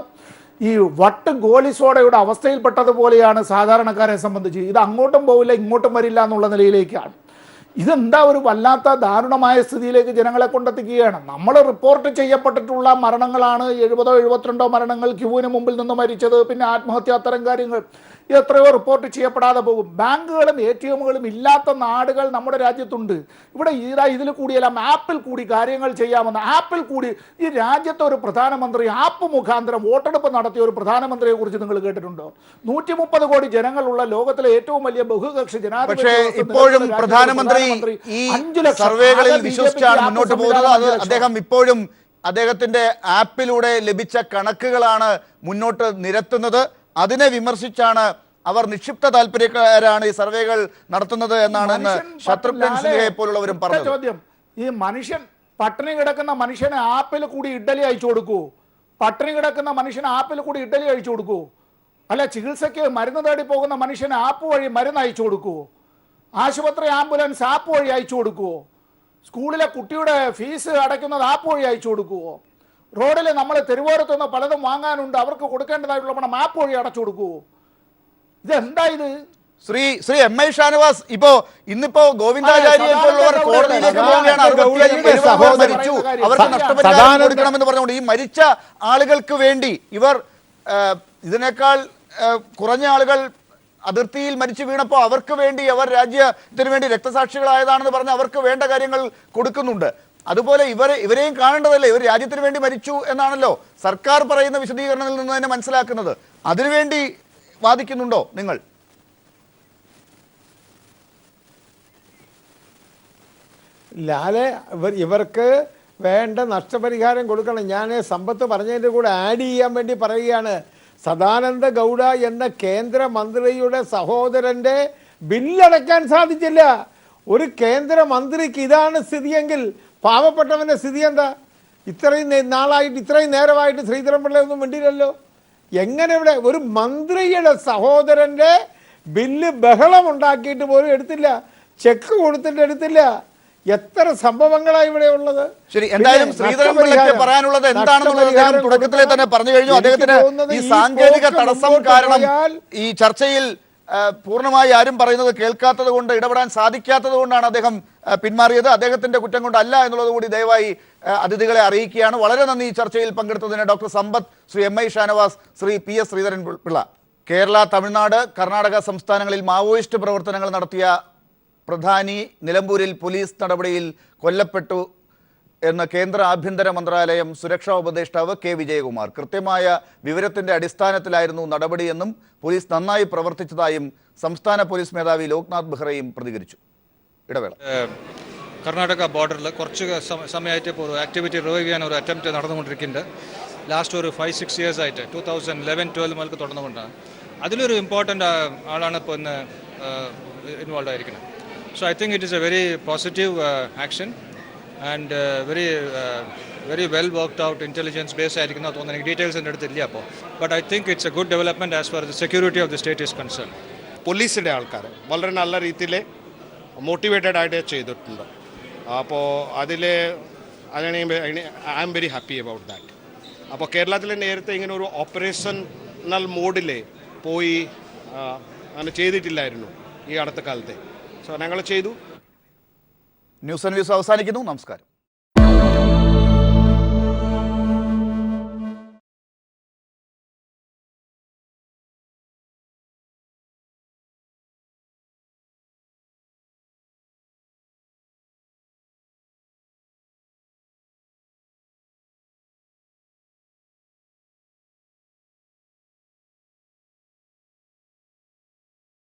ഈ വട്ട് ഗോലി സോഡയുടെ അവസ്ഥയിൽപ്പെട്ടതുപോലെയാണ് സാധാരണക്കാരെ സംബന്ധിച്ച്. ഇത് അങ്ങോട്ടും പോവില്ല ഇങ്ങോട്ടും വരില്ല എന്നുള്ള നിലയിലേക്കാണ്. ഇതെന്താ ഒരു വല്ലാത്ത ദാരുണമായ സ്ഥിതിയിലേക്ക് ജനങ്ങളെ കൊണ്ടെത്തിക്കുകയാണ്. നമ്മൾ റിപ്പോർട്ട് ചെയ്യപ്പെട്ടിട്ടുള്ള മരണങ്ങളാണ് 70 72 മരണങ്ങൾ, ക്യൂവിന് മുമ്പിൽ നിന്ന് മരിച്ചത്, പിന്നെ ആത്മഹത്യ, അത്തരം കാര്യങ്ങൾ എത്രയോ റിപ്പോർട്ട് ചെയ്യപ്പെടാതെ പോകും. ബാങ്കുകളും ATMകളും ഇല്ലാത്ത നാടുകൾ നമ്മുടെ രാജ്യത്തുണ്ട്. ഇവിടെ ഇതിൽ കൂടിയെല്ലാം ആപ്പിൽ കൂടി കാര്യങ്ങൾ ചെയ്യാമെന്ന്. ആപ്പിൽ കൂടി ഈ രാജ്യത്തെ ഒരു പ്രധാനമന്ത്രി ആപ്പ് മുഖാന്തരം വോട്ടെടുപ്പ് നടത്തിയ ഒരു പ്രധാനമന്ത്രിയെ കുറിച്ച് നിങ്ങൾ കേട്ടിട്ടുണ്ടോ? 130 കോടി ജനങ്ങളുള്ള ലോകത്തിലെ ഏറ്റവും വലിയ ബഹുകക്ഷി പക്ഷേ ഇപ്പോഴും പ്രധാനമന്ത്രി ഈ സർവേകളിൽ വിശ്വസിച്ചാണ് മുന്നോട്ട് പോകുന്നത്. അത് അദ്ദേഹം ഇപ്പോഴും അദ്ദേഹത്തിന്റെ ആപ്പിലൂടെ ലഭിച്ച കണക്കുകളാണ് മുന്നോട്ട് നിരത്തുന്നത്. അതിനെ വിമർശിച്ചാണ് അവർ നിക്ഷിപ്ത താല്പര്യക്കാരാണ് ഈ സർവേകൾ നടത്തുന്നത് എന്നാണ് ശത്രുഘ്നൻ സിൻഹയെ പോലുള്ളവരും പറഞ്ഞത്. ചോദ്യം, ഈ മനുഷ്യൻ പട്ടിണി കിടക്കുന്ന മനുഷ്യന് ആപ്പിൽ കൂടി ഇഡ്ഡലി അയച്ചു കൊടുക്കൂ? പട്ടിണി കിടക്കുന്ന മനുഷ്യന് ആപ്പിൽ കൂടി ഇഡ്ഡലി അയച്ചു കൊടുക്കൂ? അല്ല, ചികിത്സയ്ക്ക് മരുന്ന് തേടി പോകുന്ന മനുഷ്യന് ആപ്പ് വഴി മരുന്ന് അയച്ചു കൊടുക്കുവോ? ആശുപത്രി ആംബുലൻസ് ആപ്പ് വഴി അയച്ചു കൊടുക്കുവോ? സ്കൂളിലെ കുട്ടിയുടെ ഫീസ് അടയ്ക്കുന്നത് ആപ്പ് വഴി അയച്ചു കൊടുക്കുവോ? റോഡിൽ നമ്മൾ തെരുവോരത്ത് നിന്ന് പലതും വാങ്ങാനുണ്ട്, അവർക്ക് കൊടുക്കേണ്ടതായിട്ടുള്ള പണം ആപ്പ് വഴി അടച്ചു കൊടുക്കുവോ? ഇതെന്താ ഇത്? ശ്രീ എം ഐ ഷാനവാസ്, ഇന്നിപ്പോ ഗോവിന്ദാചാര്യയെ പോലുള്ളവർ കോടതിയിലേക്ക് പോവുകയാണ്. അവർക്ക് നഷ്ടപരിഹാരം കൊടുക്കണമെന്ന് പറഞ്ഞുകൊണ്ട് ഈ മരിച്ച ആളുകൾക്ക് വേണ്ടി ഇവർ ഇതിനേക്കാൾ കുറഞ്ഞ ആളുകൾ അതിർത്തിയിൽ മരിച്ചു വീണപ്പോൾ അവർക്ക് വേണ്ടി അവർ രാജ്യത്തിന് വേണ്ടി രക്തസാക്ഷികളായതാണെന്ന് പറഞ്ഞ് അവർക്ക് വേണ്ട കാര്യങ്ങൾ കൊടുക്കുന്നുണ്ട്. അതുപോലെ ഇവരെയും കാണേണ്ടതല്ലേ? ഇവർ രാജ്യത്തിന് വേണ്ടി മരിച്ചു എന്നാണല്ലോ സർക്കാർ പറയുന്ന വിശദീകരണത്തിൽ നിന്ന് തന്നെ മനസ്സിലാക്കുന്നത്. അതിനുവേണ്ടി വാദിക്കുന്നുണ്ടോ നിങ്ങൾ? ലാലെ ഇവർക്ക് വേണ്ട നഷ്ടപരിഹാരം കൊടുക്കണം. ഞാൻ സമ്പത്ത് പറഞ്ഞതിൻ്റെ കൂടെ ആഡ് ചെയ്യാൻ വേണ്ടി പറയുകയാണ്. സദാനന്ദ ഗൗഡ എന്ന കേന്ദ്രമന്ത്രിയുടെ സഹോദരൻ്റെ ബില്ലടയ്ക്കാൻ സാധിച്ചില്ല. ഒരു കേന്ദ്രമന്ത്രിക്ക് ഇതാണ് സ്ഥിതിയെങ്കിൽ പാവപ്പെട്ടവൻ്റെ സ്ഥിതി എന്താ? ഇത്രയും നാളായിട്ട് ഇത്രയും നേരമായിട്ട് ശ്രീധരൻപിള്ള ഒന്നും വേണ്ടിയില്ലല്ലോ. എങ്ങനെ ഇവിടെ ഒരു മന്ത്രിയുടെ സഹോദരൻ്റെ ബില്ല് ബഹളമുണ്ടാക്കിയിട്ട് പോലും എടുത്തില്ല, ചെക്ക് കൊടുത്തിട്ട് എടുത്തില്ല. എത്ര സംഭവങ്ങളാണ് ഇവിടെ ഉള്ളത്. ശരി, എന്തായാലും ശ്രീധരൻപിള്ളയ്ക്ക് പറയാനുള്ളത് എന്താണെന്നുള്ളത് അദ്ദേഹം തുടക്കത്തിലെ തന്നെ പറഞ്ഞു കഴിഞ്ഞു. അദ്ദേഹത്തിന് ഈ സാങ്കേതിക തടസ്സം കാരണം ഈ ചർച്ചയിൽ പൂർണ്ണമായി ആരും പറയുന്നത് കേൾക്കാത്തത് കൊണ്ട്, ഇടപെടാൻ സാധിക്കാത്തത് കൊണ്ടാണ് അദ്ദേഹം പിന്മാറിയത്. അദ്ദേഹത്തിന്റെ കുറ്റം കൊണ്ടല്ല എന്നുള്ളത് കൂടി ദയവായി അതിഥികളെ അറിയിക്കുകയാണ്. വളരെ നന്ദി ഈ ചർച്ചയിൽ പങ്കെടുത്തതിന് doctor Sampath, Shri M I Shanavas, Shri PS Sreedharan Pillai. Kerala, Tamil Nadu, Karnataka സംസ്ഥാനങ്ങളിൽ മാവോയിസ്റ്റ് പ്രവർത്തനങ്ങൾ നടത്തിയ പ്രധാനി നിലമ്പൂരിൽ പോലീസ് നടപടിയിൽ കൊല്ലപ്പെട്ടു എന്ന് കേന്ദ്ര ആഭ്യന്തര മന്ത്രാലയം സുരക്ഷാ ഉപദേഷ്ടാവ് K. വിജയകുമാർ. കൃത്യമായ വിവരത്തിന്റെ അടിസ്ഥാനത്തിലായിരുന്നു നടപടിയെന്നും പോലീസ് നന്നായി പ്രവർത്തിച്ചതായും സംസ്ഥാന പോലീസ് മേധാവി ലോക്നാഥ് ബെഹ്റയും പ്രതികരിച്ചു. ഇടവേള. കർണാടക ബോർഡറിൽ കുറച്ച് സമയമായിട്ട് ഇപ്പോൾ ഒരു ആക്ടിവിറ്റി റിവൈവ് ചെയ്യാൻ ഒരു അറ്റംപ്റ്റ് നടന്നുകൊണ്ടിരിക്കുന്നുണ്ട്. ലാസ്റ്റ് ഒരു 5-6 years ആയിട്ട് 2011-12 മുതൽ തുടർന്നുകൊണ്ടാണ്. അതിലൊരു ഇമ്പോർട്ടൻ്റ് ആളാണ് ഇപ്പോൾ ഇന്ന് ഇൻവോൾവ് ആയിരിക്കുന്നത്. So I think it is A very positive action and very well worked out intelligence base ആയിരിക്കുന്ന തോന്നുന്നു. എനിക്ക് ഡീറ്റെയിൽസ് എൻ്റെ അടുത്തില്ല അപ്പോൾ. But I think it's A good development as far the security of the state is concern. പോലീസിൻ്റെ ആൾക്കാർ വളരെ നല്ല രീതിയിൽ മോട്ടിവേറ്റഡ് ആയിട്ട് ചെയ്തിട്ടുണ്ട്. അപ്പോൾ അതിൽ I am very happy about that. അപ്പോൾ കേരളത്തിൽ നേരത്തെ ഇങ്ങനെ ഒരു ഓപ്പറേഷണൽ മോഡിൽ പോയി അങ്ങനെ ചെയ്തിട്ടില്ലായിരുന്നു ഈ അടുത്ത കാലത്തെ. സോ ഞങ്ങൾ ചെയ്തു. ന്യൂസ് അവസാനിക്കുന്നു. നമസ്കാരം.